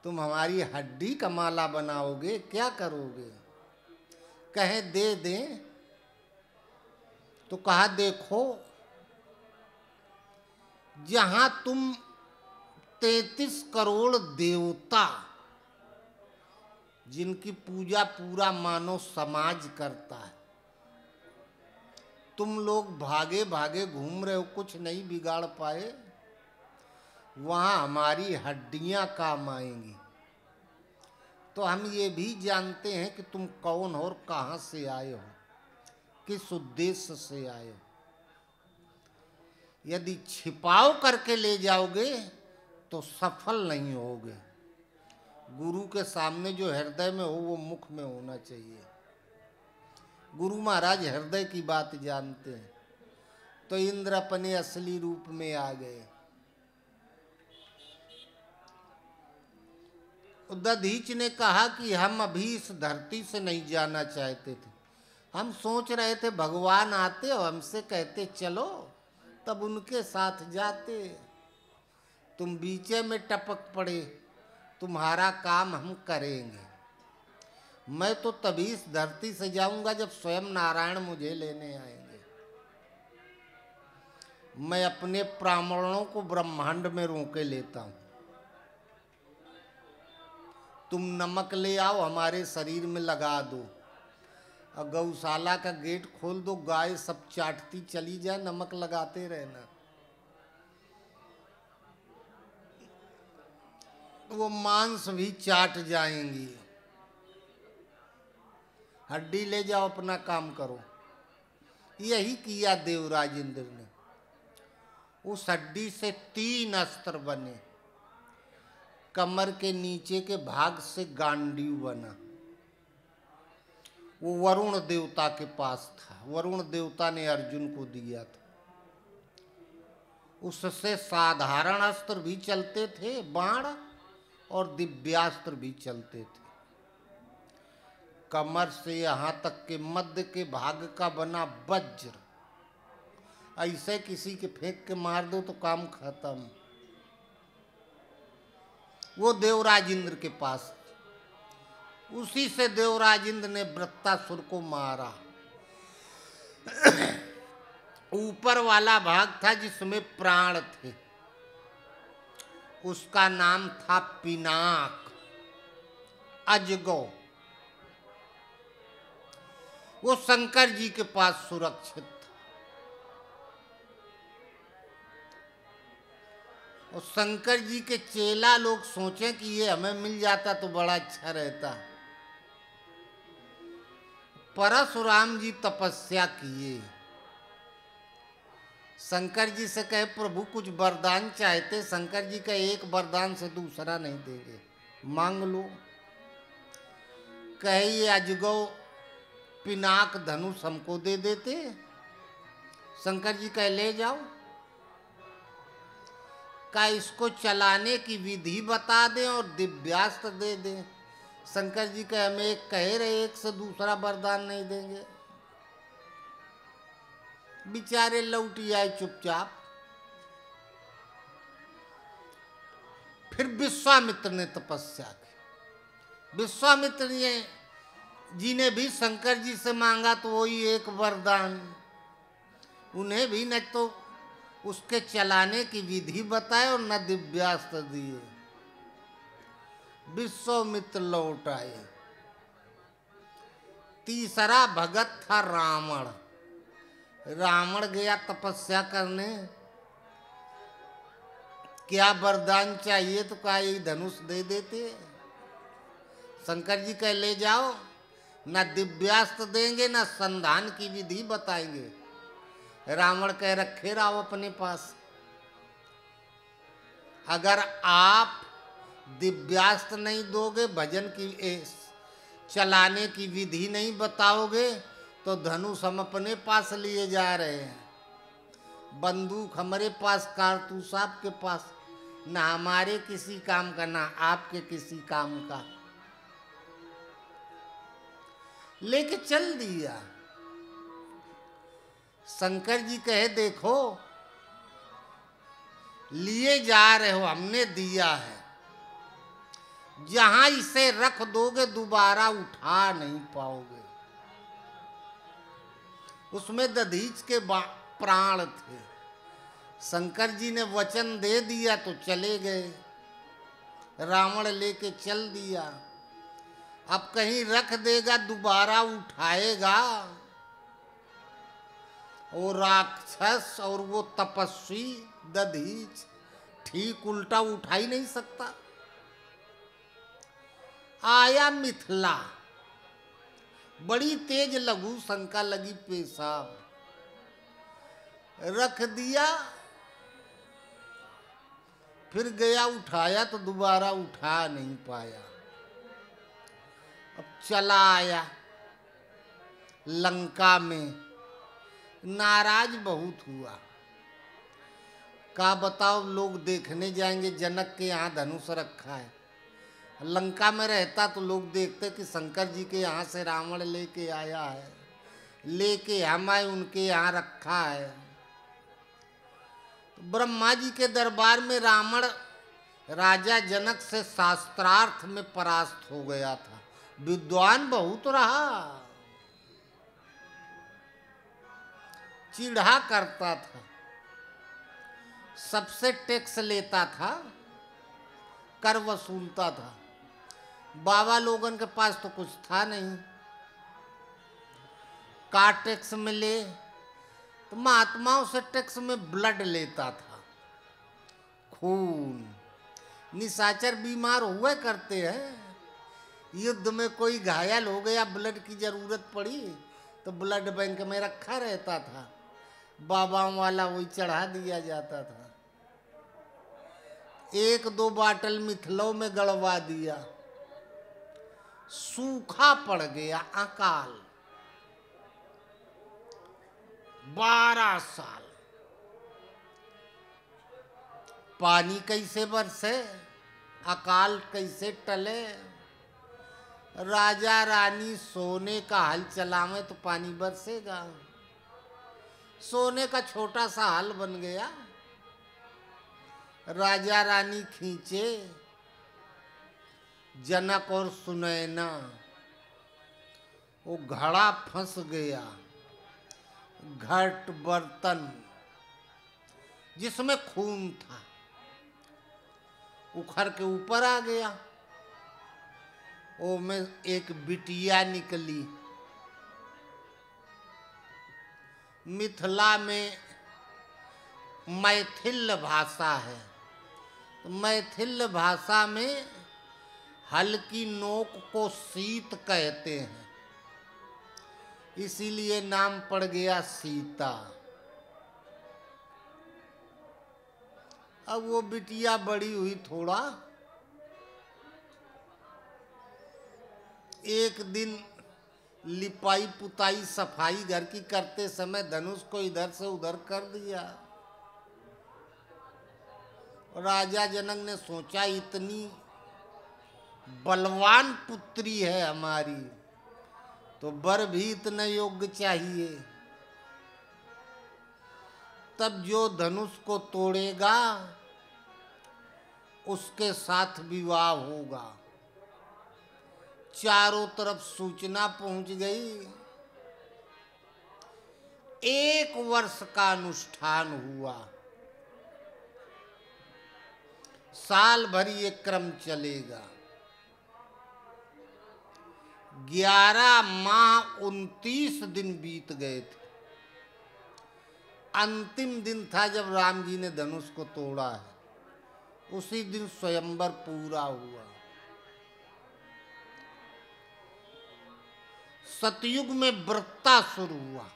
तुम हमारी हड्डी का माला बनाओगे, क्या करोगे। कहे दे दें। तो कहा देखो, जहां तुम 33 करोड़ देवता जिनकी पूजा पूरा मानव समाज करता है, तुम लोग भागे भागे घूम रहे हो, कुछ नहीं बिगाड़ पाए, वहां हमारी हड्डियां काम आएंगी। तो हम ये भी जानते हैं कि तुम कौन हो और कहां से आए हो, किस उद्देश्य से आए हो। यदि छिपाव करके ले जाओगे तो सफल नहीं होगे। गुरु के सामने जो हृदय में हो वो मुख में होना चाहिए। गुरु महाराज हृदय की बात जानते हैं। तो इंद्र अपने असली रूप में आ गए। दधीच ने कहा कि हम अभी इस धरती से नहीं जाना चाहते थे, हम सोच रहे थे भगवान आते और हमसे कहते चलो, तब उनके साथ जाते। तुम बीचे में टपक पड़े, तुम्हारा काम हम करेंगे। मैं तो तभी इस धरती से जाऊंगा जब स्वयं नारायण मुझे लेने आएंगे। मैं अपने प्राणों को ब्रह्मांड में रोके लेता हूं। तुम नमक ले आओ, हमारे शरीर में लगा दो और गौशाला का गेट खोल दो, गाय सब चाटती चली जाए, नमक लगाते रहना। वो मांस भी चाट जाएंगी। हड्डी ले जाओ, अपना काम करो। यही किया देवराज इंद्र ने। उस हड्डी से 3 अस्त्र बने। कमर के नीचे के भाग से गांडीव बना। वो वरुण देवता के पास था। वरुण देवता ने अर्जुन को दिया था। उससे साधारण अस्त्र भी चलते थे, बाण, और दिव्यास्त्र भी चलते थे। कमर से यहां तक के मध्य के भाग का बना वज्र, ऐसे किसी के फेंक के मार दो तो काम खत्म। वो देवराज इंद्र के पास। उसी से देवराज इंद्र ने वृत्तासुर को मारा। ऊपर वाला भाग था जिसमें प्राण थे, उसका नाम था पिनाक, अजगौ। वो शंकर जी के पास सुरक्षित था। और शंकर जी के चेला लोग सोचें कि ये हमें मिल जाता तो बड़ा अच्छा रहता। परशुराम जी तपस्या किए। शंकर जी से कहे प्रभु कुछ वरदान चाहते। शंकर जी का एक वरदान से दूसरा नहीं देंगे, मांग लो। कहे ये अजगौ पिनाक धनुष हमको दे देते। शंकर जी कहे ले जाओ। का इसको चलाने की विधि बता दें और दिव्यास्त्र दे दें। शंकर जी कहे हमें एक कह रहे, एक से दूसरा वरदान नहीं देंगे। बेचारे लौट आए चुपचाप। फिर विश्वामित्र ने तपस्या की। विश्वामित्र जी ने भी शंकर जी से मांगा तो वही एक वरदान। उन्हें भी न तो उसके चलाने की विधि बताए और न दिव्यास्त्र दिए। विश्वामित्र लौट आए। तीसरा भगत था रावण। रावण गया तपस्या करने। क्या वरदान चाहिए तो कहा ये धनुष दे देते। शंकर जी कह ले जाओ, न दिव्यास्त्र देंगे न संधान की विधि बताएंगे। रावण कह रखे रहो अपने पास। अगर आप दिव्यास्त्र नहीं दोगे, भजन की चलाने की विधि नहीं बताओगे, तो धनुष हम अपने पास लिए जा रहे हैं। बंदूक हमारे पास, कारतूस आपके पास। ना हमारे किसी काम का, ना आपके किसी काम का। लेके चल दिया। शंकर जी कहे देखो, लिए जा रहे हो, हमने दिया है। जहां इसे रख दोगे दोबारा उठा नहीं पाओगे। उसमें दधीच के प्राण थे। शंकर जी ने वचन दे दिया तो चले गए। रावण लेके चल दिया। अब कहीं रख देगा दोबारा उठाएगा। वो राक्षस और वो तपस्वी दधीच ठीक उल्टा उठा ही नहीं सकता। आया मिथिला, बड़ी तेज लघु शंका लगी, पेशाब रख दिया। फिर गया उठाया तो दोबारा उठा नहीं पाया। अब चला आया लंका में। नाराज बहुत हुआ। का बताओ, लोग देखने जाएंगे जनक के यहाँ धनुष रखा है। लंका में रहता तो लोग देखते कि शंकर जी के यहाँ से रावण लेके आया है। लेके हमारे उनके यहाँ रखा है। तो ब्रह्मा जी के दरबार में रावण राजा जनक से शास्त्रार्थ में परास्त हो गया था। विद्वान बहुत रहा, चिढ़ा करता था, सबसे टैक्स लेता था, कर वसूलता था। बाबा लोगन के पास तो कुछ था नहीं, का टैक्स में ले, तो महात्माओं से टैक्स में ब्लड लेता था, खून। निशाचर बीमार हुए करते हैं, युद्ध में कोई घायल हो गया, ब्लड की जरूरत पड़ी तो ब्लड बैंक में रखा रहता था, बाबाओं वाला वही चढ़ा दिया जाता था। एक दो बाटल मिथिलों में गड़वा दिया, सूखा पड़ गया, अकाल। 12 साल पानी कैसे बरसे, अकाल कैसे टले। राजा रानी सोने का हल चलावे तो पानी बरसेगा। सोने का छोटा सा हल बन गया, राजा रानी खींचे, जनक और सुनैना, वो घड़ा फंस गया। घट बर्तन जिसमें खून था उखड़ के ऊपर आ गया। वो में एक बिटिया निकली। मिथिला में मैथिल भाषा है, तो मैथिल भाषा में हल्की नोक को सीत कहते हैं, इसीलिए नाम पड़ गया सीता। अब वो बिटिया बड़ी हुई थोड़ा, एक दिन लिपाई पुताई सफाई घर की करते समय धनुष को इधर से उधर कर दिया। राजा जनक ने सोचा इतनी बलवान पुत्री है हमारी, तो वर भी इतने योग्य चाहिए। तब जो धनुष को तोड़ेगा उसके साथ विवाह होगा। चारों तरफ सूचना पहुंच गई। 1 वर्ष का अनुष्ठान हुआ। साल भर ये क्रम चलेगा। 11 माह 29 दिन बीत गए थे। अंतिम दिन था जब राम जी ने धनुष को तोड़ा है। उसी दिन स्वयंवर पूरा हुआ। सतयुग में वृत्तासुर हुआ,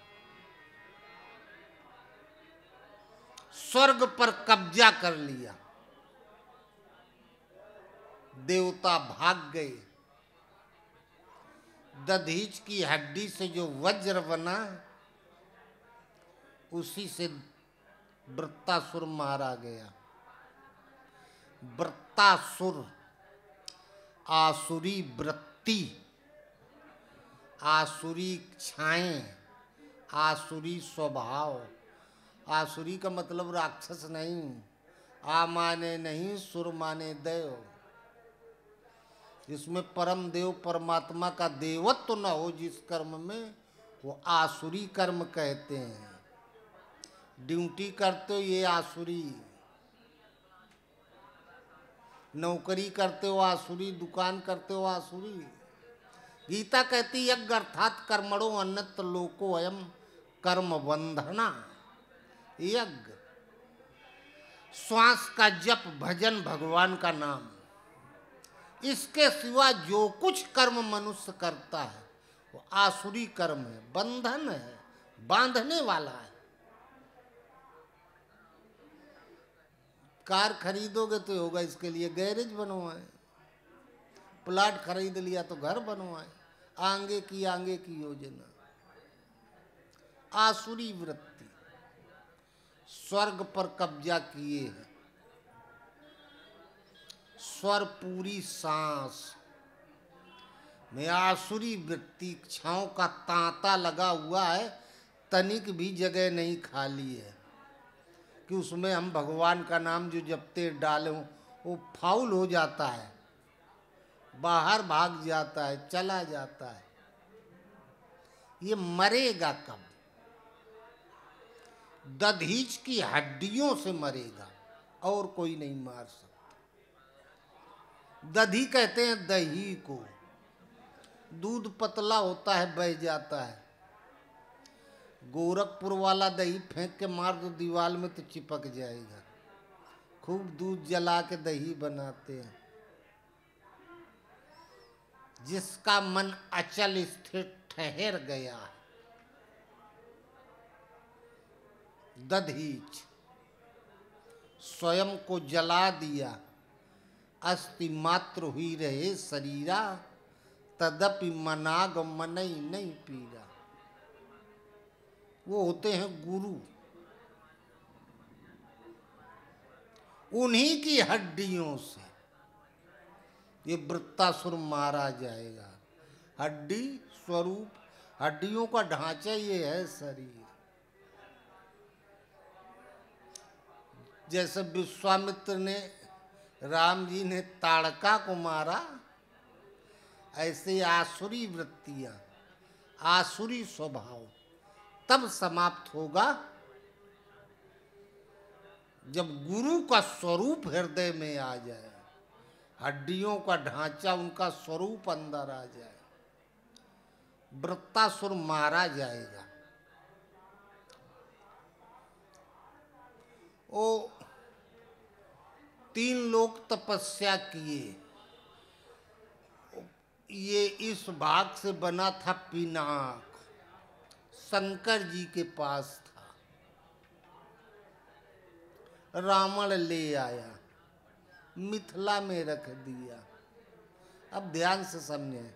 स्वर्ग पर कब्जा कर लिया। देवता भाग गए। दधीच की हड्डी से जो वज्र बना उसी से वृत्तासुर मारा गया। वृत्तासुर आसुरी वृत्ति, आसुरी छाएं, आसुरी स्वभाव। आसुरी का मतलब राक्षस नहीं, आ माने नहीं, सुर माने देव। जिसमें परम देव परमात्मा का देवत्व न हो जिस कर्म में, वो आसुरी कर्म कहते हैं। ड्यूटी करते हो ये आसुरी, नौकरी करते हो आसुरी, दुकान करते हो आसुरी। गीता कहती यज्ञ अर्थात कर्मणो अन्यत्र लोको अयम कर्म बंधना। यज्ञ, श्वास का जप, भजन, भगवान का नाम, इसके सिवा जो कुछ कर्म मनुष्य करता है वो आसुरी कर्म है, बंधन है, बांधने वाला है। कार खरीदोगे तो होगा इसके लिए गैरेज बनवाए, प्लाट खरीद लिया तो घर बनवाए, आगे की योजना। आसुरी वृत्ति स्वर्ग पर कब्जा किए है। स्वर पूरी सांस, में आसुरी वृत्ति इच्छाओं का तांता लगा हुआ है, तनिक भी जगह नहीं खाली है कि उसमें हम भगवान का नाम जो जपते डाले हों वो फाउल हो जाता है, बाहर भाग जाता है, चला जाता है। ये मरेगा कब? दधीच की हड्डियों से मरेगा, और कोई नहीं मार सकता। दधी कहते हैं दही को, दूध पतला होता है, बह जाता है। गोरखपुर वाला दही फेंक के मार दो दीवार में तो चिपक जाएगा। खूब दूध जला के दही बनाते हैं। जिसका मन अचल स्थिर ठहर गया, दधीच स्वयं को जला दिया, अस्थि मात्र हुई रहे शरीरा, तदपि मनाग मनई नहीं पीरा। वो होते हैं गुरु, उन्हीं की हड्डियों से ये वृत्तासुर मारा जाएगा। हड्डी स्वरूप, हड्डियों का ढांचा ये है शरीर। जैसे विश्वामित्र ने, राम जी ने ताड़का को मारा, ऐसे आसुरी वृत्तियां, आसुरी स्वभाव तब समाप्त होगा जब गुरु का स्वरूप हृदय में आ जाए, हड्डियों का ढांचा, उनका स्वरूप अंदर आ जाए, वृत्तासुर मारा जाएगा। ओ 3 लोग तपस्या किए। ये इस भाग से बना था पिनाक, शंकर जी के पास था। रावण ले आया, मिथिला में रख दिया। अब ध्यान से समझें।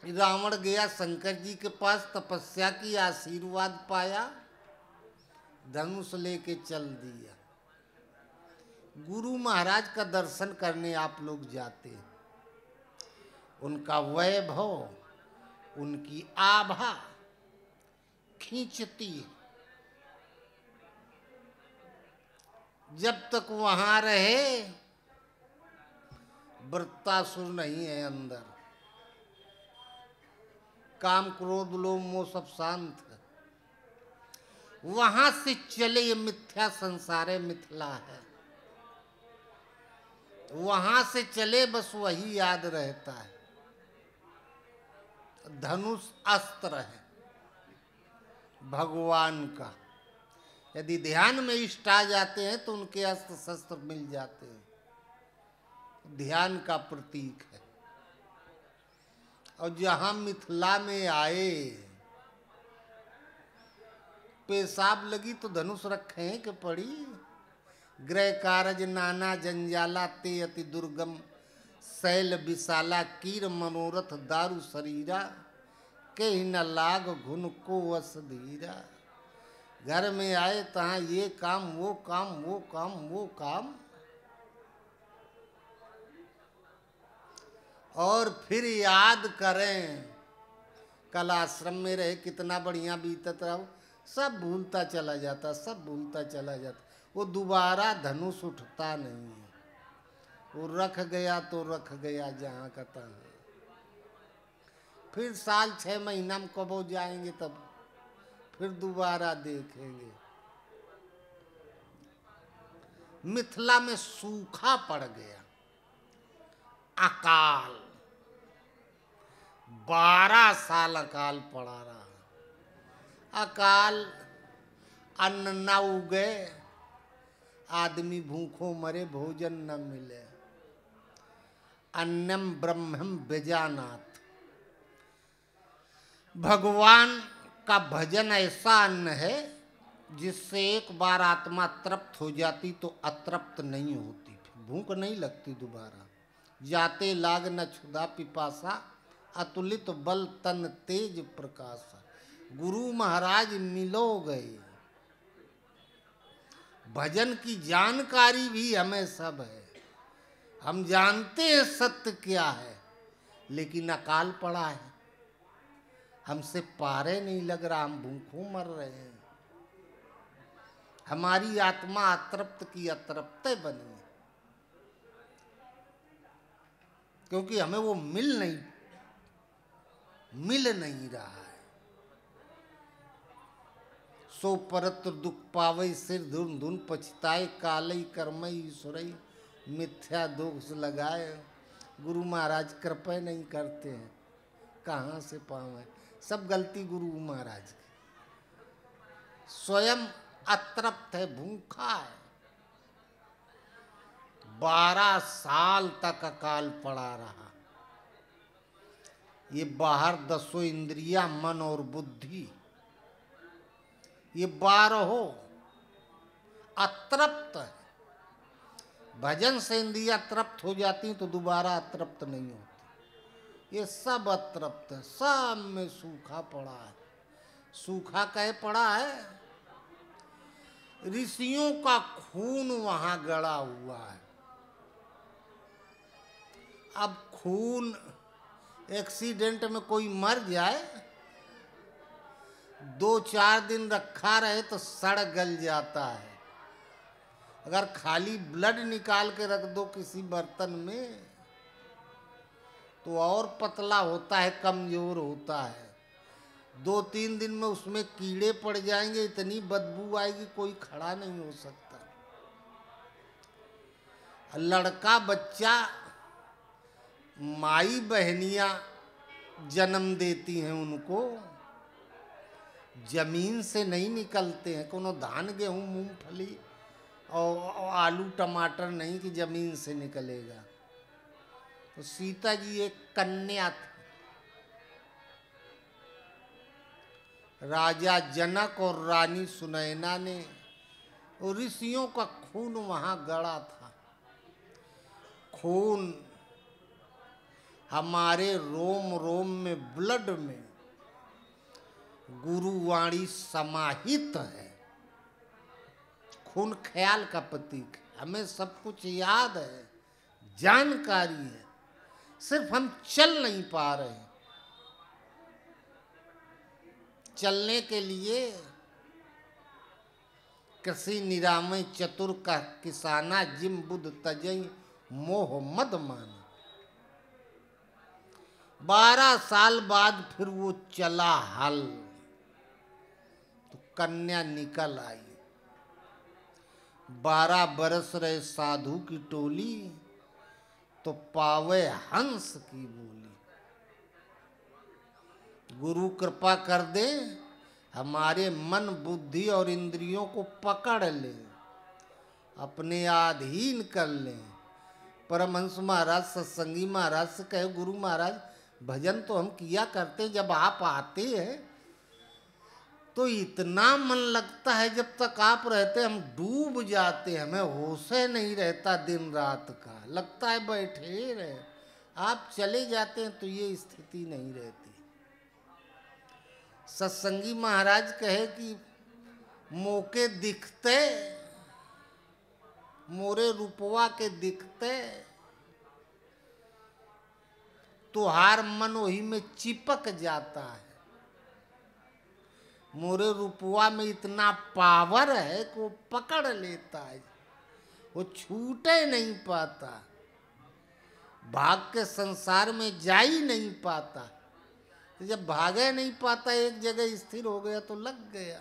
रावण गया शंकर जी के पास, तपस्या की, आशीर्वाद पाया, धनुष लेके चल दिया। गुरु महाराज का दर्शन करने आप लोग जाते हैं, उनका वैभव, उनकी आभा खींचती है। जब तक वहां रहे, वृत्तासुर नहीं है अंदर, काम क्रोध लोभ मोह सब शांत है। वहां से चले, ये मिथ्या संसार है, मिथिला है, वहां से चले बस वही याद रहता है। धनुष अस्त्र है भगवान का। यदि ध्यान में इष्ट आ जाते हैं तो उनके अस्त्र शस्त्र मिल जाते हैं। ध्यान का प्रतीक है। और जहां मिथिला में आए, पेशाब लगी तो धनुष रखे हैं कि पड़ी। ग्रह कारज नाना जंजाला ते अति दुर्गम, शैल विशाला कीर मनोरथ दारु शरीरा, के न लाग घुन को वस धीरा। घर में आए तहाँ ये काम वो काम, वो काम वो काम, और फिर याद करें कल आश्रम में रहे, कितना बढ़िया बीतत रहा। सब भूलता चला जाता, सब भूलता चला जाता। वो दोबारा धनुष उठता नहीं है। वो रख गया तो रख गया जहाँ का तहाँ। फिर साल 6 महीना में कब हो जाएंगे, तब फिर दोबारा देखेंगे। मिथिला में सूखा पड़ गया, अकाल, 12 साल अकाल पड़ा रहा। अकाल, अन्न न उगे, आदमी भूखों मरे, भोजन न मिले। अन्नम ब्रह्मम बेजानात। भगवान का भजन ऐसा अन्न है जिससे एक बार आत्मा तृप्त हो जाती तो अतृप्त नहीं होती, भूख नहीं लगती दोबारा। जाते लाग न क्षुधा पिपासा, अतुलित बल तन तेज प्रकाशा। गुरु महाराज मिलो गए। भजन की जानकारी भी हमें सब है, हम जानते हैं सत्य क्या है, लेकिन अकाल पड़ा है, हमसे पारे नहीं लग रहा, हम भूखों मर रहे हैं। हमारी आत्मा अतृप्त की अतृप्त बनी है, क्योंकि हमें वो मिल नहीं रहा है। सो परत्र दुख पावई सिर धुन धुन पछताए, कालई कर्मई ईश्वरई मिथ्या दोष लगाए। गुरु महाराज कृपा नहीं करते हैं, कहाँ से पावे, सब गलती गुरु महाराज की। स्वयं अतृप्त है, भूखा है, 12 साल तक अकाल पड़ा रहा। ये बाहर 10 इंद्रियां, मन और बुद्धि, ये 12 अतृप्त है। भजन से इंद्रियां तृप्त हो जाती तो दोबारा अतृप्त नहीं होती। ये सब अतृप्त है, सब में सूखा पड़ा है। सूखा कहे पड़ा है, ऋषियों का खून वहां गड़ा हुआ है। अब खून, एक्सीडेंट में कोई मर जाए, 2-4 दिन रखा रहे तो सड़ गल जाता है। अगर खाली ब्लड निकाल के रख दो किसी बर्तन में तो और पतला होता है, कमजोर होता है। 2-3 दिन में उसमें कीड़े पड़ जाएंगे, इतनी बदबू आएगी कोई खड़ा नहीं हो सकता। लड़का बच्चा माई बहनियां जन्म देती हैं, उनको जमीन से नहीं निकलते हैं। कोनो धान गेहूं मूंगफली और आलू टमाटर नहीं कि जमीन से निकलेगा। तो सीता जी एक कन्या थी। राजा जनक और रानी सुनैना ने, ऋषियों का खून वहां गड़ा था। खून हमारे रोम रोम में, ब्लड में गुरुवाणी समाहित है। खून ख्याल का प्रतीक है, हमें सब कुछ याद है, जानकारी है, सिर्फ हम चल नहीं पा रहे हैं। चलने के लिए कृषि निरामय चतुर का किसाना, जिम बुद्ध तजई मोह मद माना। 12 साल बाद फिर वो चला हल, तो कन्या निकल आई। 12 बरस रहे साधु की टोली, तो पावे हंस की बोली। गुरु कृपा कर दे, हमारे मन बुद्धि और इंद्रियों को पकड़ ले, अपने अधीन कर ले। परमहंस महाराज सत्संगी महाराज से कहे, गुरु महाराज भजन तो हम किया करते, जब आप आते हैं तो इतना मन लगता है, जब तक आप रहते हम डूब जाते, हमें होश नहीं रहता दिन रात का, लगता है बैठे ही रहे। आप चले जाते हैं तो ये स्थिति नहीं रहती। सत्संगी महाराज कहे कि मोके दिखते, मोरे रूपवा के दिखते, तुहार मन वही में चिपक जाता है। मोरे रूपवा में इतना पावर है कि वो पकड़ लेता है, वो छूटे नहीं पाता, भाग के संसार में जा ही नहीं पाता। तो जब भागे नहीं पाता, एक जगह स्थिर हो गया तो लग गया।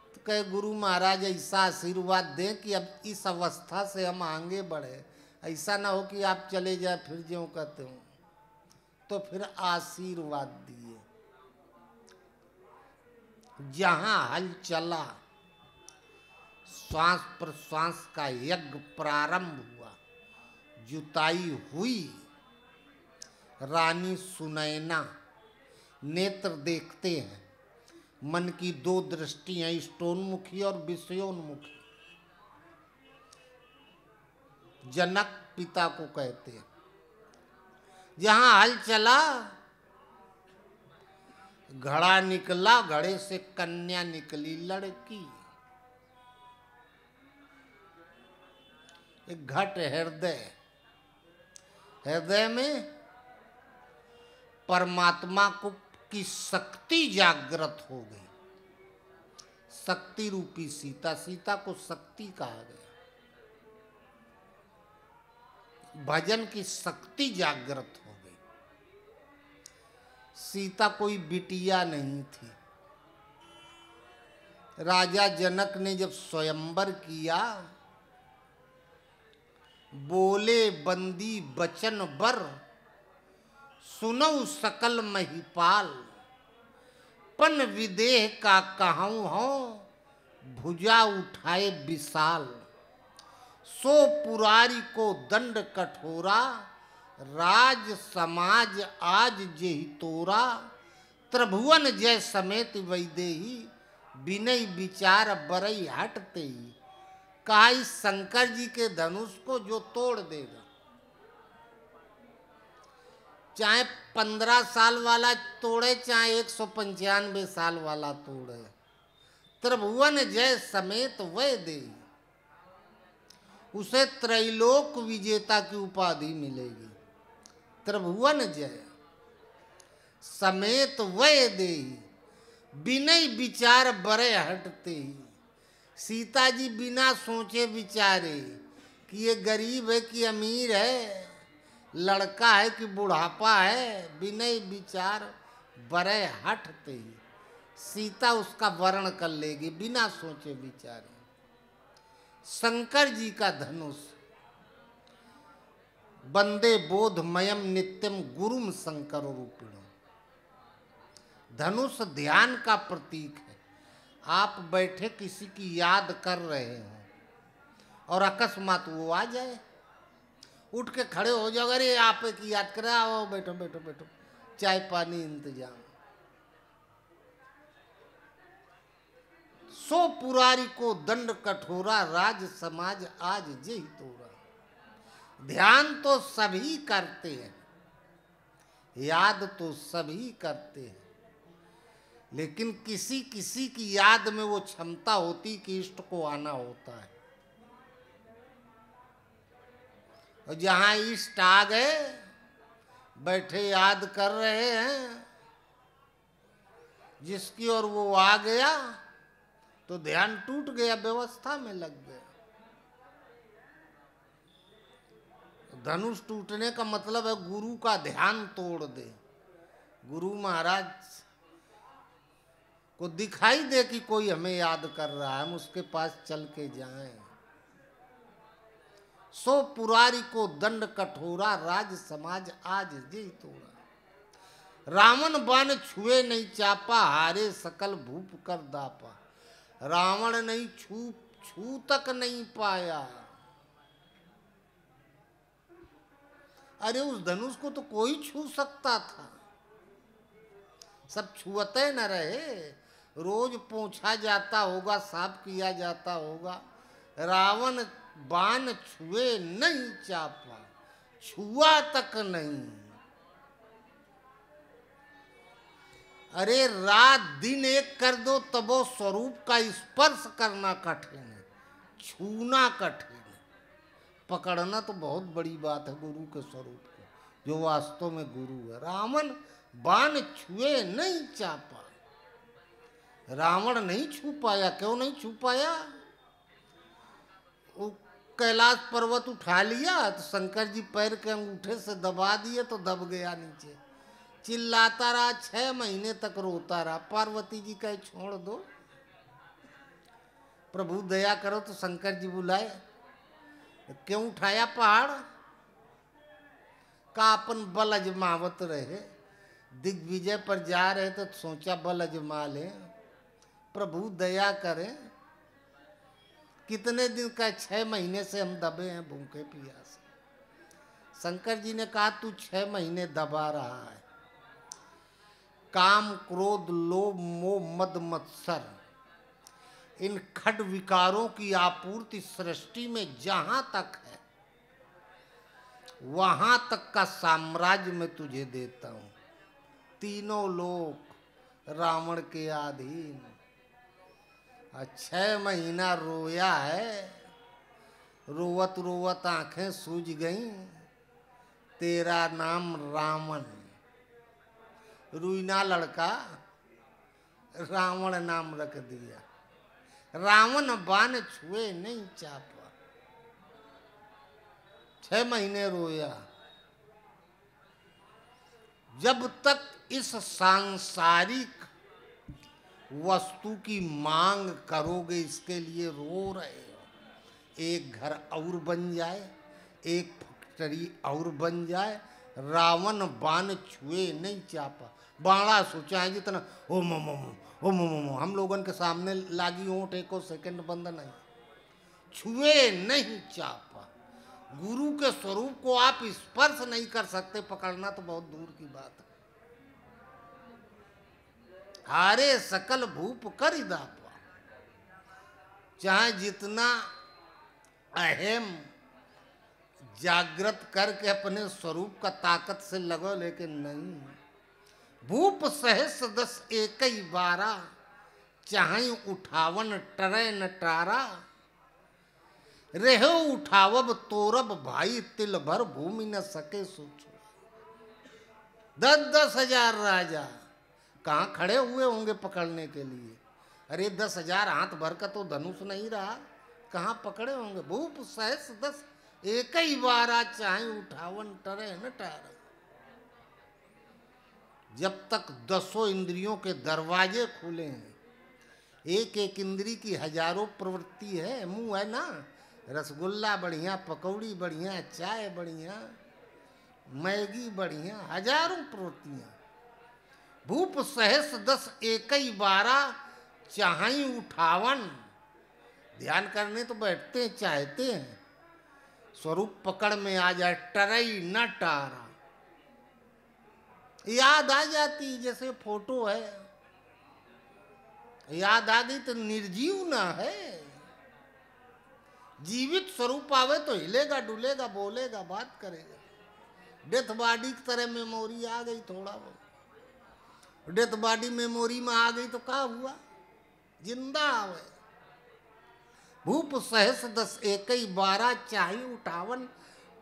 तो कहे गुरु महाराज ऐसा आशीर्वाद दें कि अब इस अवस्था से हम आगे बढ़े, ऐसा ना हो कि आप चले जाए फिर ज्यों कहते हो। तो फिर आशीर्वाद दिए। जहां हल चला, श्वास प्रश्वास का यज्ञ प्रारंभ हुआ, जुताई हुई। रानी सुनैना नेत्र देखते हैं, मन की 2 दृष्टियां, इष्टोन्मुखी और विषयोन्मुखी। जनक पिता को कहते हैं। जहां हल चला, घड़ा निकला, घड़े से कन्या निकली, लड़की। घट हृदय, हृदय में परमात्मा को की शक्ति जागृत हो गई। शक्ति रूपी सीता, सीता को शक्ति कहा गया। भजन की शक्ति जागृत हो गई। सीता कोई बिटिया नहीं थी। राजा जनक ने जब स्वयंवर किया, बोले बंदी बचन बर, सुनऊ सकल महिपाल, पन विदेह का कहूँ हो, भुजा उठाए विशाल, सो पुरारी को दंड कठोरा, राज समाज आज जेहि तोरा, त्रिभुवन जय समेत वैदेही, विनय विचार बरई हटते ही। कहा इस शंकर जी के धनुष को जो तोड़ देगा, चाहे 15 साल वाला तोड़े, चाहे 195 साल वाला तोड़े, त्रिभुवन जय समेत वह दे, उसे त्रैलोक विजेता की उपाधि मिलेगी। त्रिभुवन जय समेत वह दे, विनय विचार बरे हटते ही। सीता जी बिना सोचे विचारे कि ये गरीब है कि अमीर है, लड़का है कि बुढ़ापा है, विनय विचार बरे हटते ही सीता उसका वर्ण कर लेगी बिना सोचे विचारे। शंकर जी का धनुष, वंदे बोधमयम नित्यम गुरुम शंकर रूपिणो। धनुष ध्यान का प्रतीक है। आप बैठे किसी की याद कर रहे हो और अकस्मात वो आ जाए, उठ के खड़े हो जाओ, अरे आप की याद कर, आओ बैठो बैठो बैठो, चाय पानी इंतजाम। सो पुरारी को दंड कठोरा, राज समाज आज जेहि तोरा। ध्यान तो सभी करते हैं, याद तो सभी करते हैं, लेकिन किसी किसी की याद में वो क्षमता होती कि इष्ट को आना होता है। और जहां इष्ट आ गए, बैठे याद कर रहे हैं, जिसकी ओर वो आ गया तो ध्यान टूट गया, व्यवस्था में लग गया। धनुष टूटने का मतलब है गुरु का ध्यान तोड़ दे। गुरु महाराज को दिखाई दे कि कोई हमें याद कर रहा है, हम उसके पास चल के जाएं। सो पुरारी को दंड कठोरा, राज समाज आज जेहि तोरा। रावण बाण छुए नहीं चापा, हारे सकल भूप कर दापा। रावण नहीं छू तक नहीं पाया। अरे उस धनुष को तो कोई छू सकता था, सब छुअते न रहे, रोज पोंछा जाता होगा, साफ किया जाता होगा। रावण बाण छुए नहीं चापा, छुआ तक नहीं। अरे रात दिन एक कर दो तब वो स्वरूप का स्पर्श करना कठिन है, छूना कठिन है। पकड़ना तो बहुत बड़ी बात है गुरु के स्वरूप को, जो वास्तव में गुरु है। रावण बाण छुए नहीं चापा, रावण नहीं छू पाया। क्यों नहीं छू पाया? वो कैलाश पर्वत उठा लिया तो शंकर जी पैर के अंगूठे से दबा दिए तो दब गया नीचे। चिल्लाता रहा, 6 महीने तक रोता रहा। पार्वती जी कहे छोड़ दो, प्रभु दया करो। तो शंकर जी बुलाए, क्यों उठाया पहाड़? का अपन बल अजमावत रहे, दिग्विजय पर जा रहे तो सोचा बल अजमा ले, प्रभु दया करें। कितने दिन का? 6 महीने से हम दबे हैं भूखे प्यासे। शंकर जी ने कहा तू 6 महीने दबा रहा है। काम क्रोध लोभ मोह मद मत्सर, इन खड विकारों की आपूर्ति सृष्टि में जहां तक है, वहां तक का साम्राज्य मैं तुझे देता हूं। तीनों लोक रावण के अधीन। 6 महीना रोया है, रोवत रोवत आंखें सूज गईं, तेरा नाम रावण। रुईना लड़का, रावण नाम रख दिया। रावण बाण छुए नहीं चापा। 6 महीने रोया। जब तक इस सांसारिक वस्तु की मांग करोगे, इसके लिए रो रहे हो। एक घर और बन जाए, एक फैक्ट्री और बन जाए, रावण बाण छुए नहीं चापा। बाणा सोचा है जितना ओ मो हम लोगन के सामने लागी ओंठ एको सेकंड बंद नहीं, छुए नहीं चापा। गुरु के स्वरूप को आप स्पर्श नहीं कर सकते, पकड़ना तो बहुत दूर की बात है। हारे सकल भूप कर दापा। चाहे जितना अहम जागृत करके अपने स्वरूप का ताकत से लगो, लेकिन नहीं। भूप सहस 10 एकई 12, चाहे उठावन टरे न टारा। रेहो उठावब तोरब भाई, तिल भर भूमि न सके सोचो। 10-10 हजार राजा कहाँ खड़े हुए होंगे पकड़ने के लिए। अरे 10 हजार हाथ भर का तो धनुष नहीं रहा, कहाँ पकड़े होंगे। भूप सहस 10 एकई 12, चाहे उठावन टरे न टारा। जब तक 10 इंद्रियों के दरवाजे खुले हैं, एक एक इंद्री की हजारों प्रवृत्ति है। मुंह है ना, रसगुल्ला बढ़िया, पकौड़ी बढ़िया, चाय बढ़िया, मैगी बढ़िया, हजारों प्रवृत्तियां। भूप सहस 10 एकई 12, चाहे उठावन। ध्यान करने तो बैठते हैं, चाहते हैं स्वरूप पकड़ में आ जाए, टरई न टारा। याद आ जाती, जैसे फोटो है, याद आ गई तो निर्जीव ना है। जीवित स्वरूप आवे तो हिलेगा डुलेगा, बोलेगा, बात करेगा। डेथ बॉडी की तरह मेमोरी आ गई, थोड़ा बहुत डेथ बॉडी मेमोरी में आ गई तो क्या हुआ, जिंदा आवे। भूप सहस 10 एकई 12, चाहे उठावन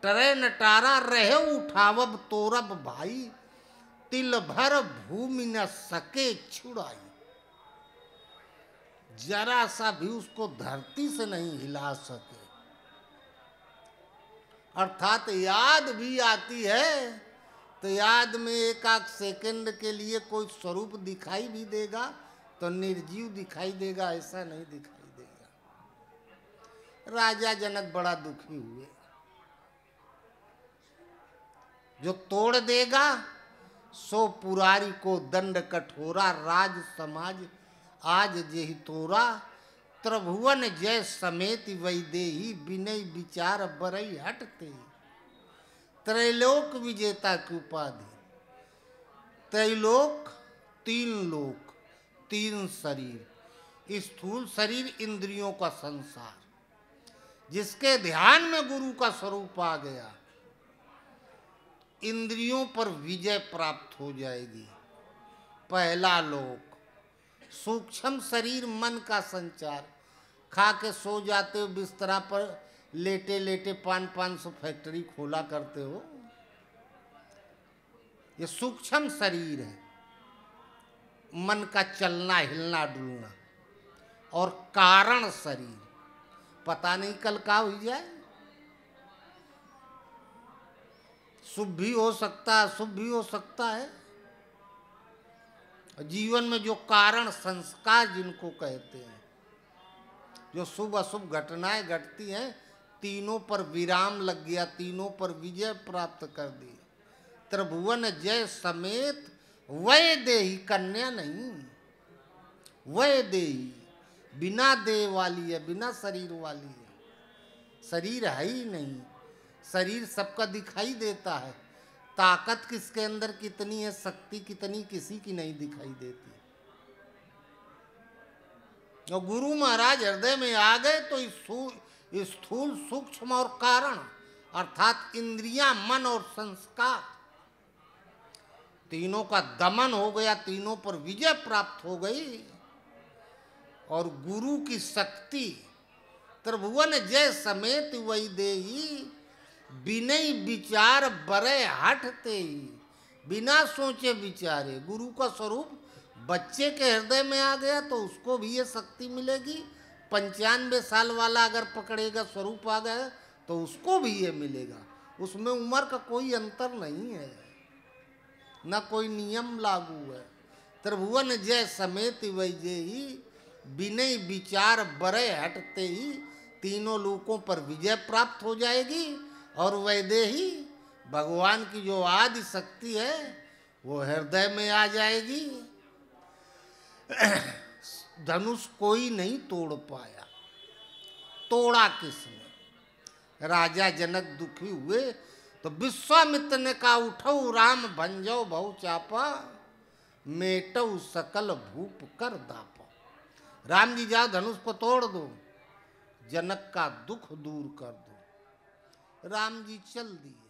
टरे न टारा। रहे उठावब तोरब भाई, तिल भर भूमि न सके छुड़ाई। जरा सा भी उसको धरती से नहीं हिला सके। अर्थात याद भी आती है तो याद में एक आध सेकंड के लिए कोई स्वरूप दिखाई भी देगा तो निर्जीव दिखाई देगा, ऐसा नहीं दिखाई देगा। राजा जनक बड़ा दुखी हुए। जो तोड़ देगा सो पुरारी को दंड कठोरा। राज समाज आज जेहि तोरा, त्रिभुवन जय समेत वैदेही। विनय विचार बरई हटते, त्रैलोक विजेता की उपाधि। त्रैलोक 3 लोक, 3 शरीर। स्थूल शरीर इंद्रियों का संसार, जिसके ध्यान में गुरु का स्वरूप आ गया, इंद्रियों पर विजय प्राप्त हो जाएगी। पहला लोक सूक्ष्म शरीर, मन का संचार। खा के सो जाते हो बिस्तरा पर, लेटे लेटे 500 फैक्ट्री खोला करते हो, ये सूक्ष्म शरीर है। मन का चलना हिलना डुलना। और कारण शरीर, पता नहीं कल का हो जाए, शुभ भी हो सकता है, अशुभ भी हो सकता है। जीवन में जो कारण संस्कार जिनको कहते हैं, जो शुभ अशुभ घटनाएं घटती हैं, तीनों पर विराम लग गया, तीनों पर विजय प्राप्त कर दी। त्रिभुवन जय समेत वैदेही, कन्या नहीं, वैदेही, बिना देह वाली है, बिना शरीर वाली है। शरीर है ही नहीं, शरीर सबका दिखाई देता है। ताकत किसके अंदर कितनी है, शक्ति कितनी, किसी की नहीं दिखाई देती। और गुरु महाराज हृदय में आ गए तो स्थूल सूक्ष्म और कारण अर्थात इंद्रियां, मन और संस्कार, तीनों का दमन हो गया, तीनों पर विजय प्राप्त हो गई। और गुरु की शक्ति त्रिभुवन जय समेत वही देही, बिनय विचार बरे हटते ही। बिना सोचे विचारे गुरु का स्वरूप बच्चे के हृदय में आ गया तो उसको भी ये शक्ति मिलेगी। 95 साल वाला अगर पकड़ेगा स्वरूप आ गया तो उसको भी ये मिलेगा। उसमें उम्र का कोई अंतर नहीं है, न कोई नियम लागू है। त्रिभुवन जय समेत वैजेही, विनय विचार बरे हटते ही। तीनों लोकों पर विजय प्राप्त हो जाएगी और वैदेही भगवान की जो आदि शक्ति है वो हृदय में आ जाएगी। धनुष कोई नहीं तोड़ पाया, तोड़ा किसने? राजा जनक दुखी हुए तो विश्वामित्र ने कहा, उठो राम भंजो बहु चापा, मेटो सकल भूप कर दापा। राम जी जाओ धनुष को तोड़ दो, जनक का दुख दूर कर दो। राम जी चल दिए।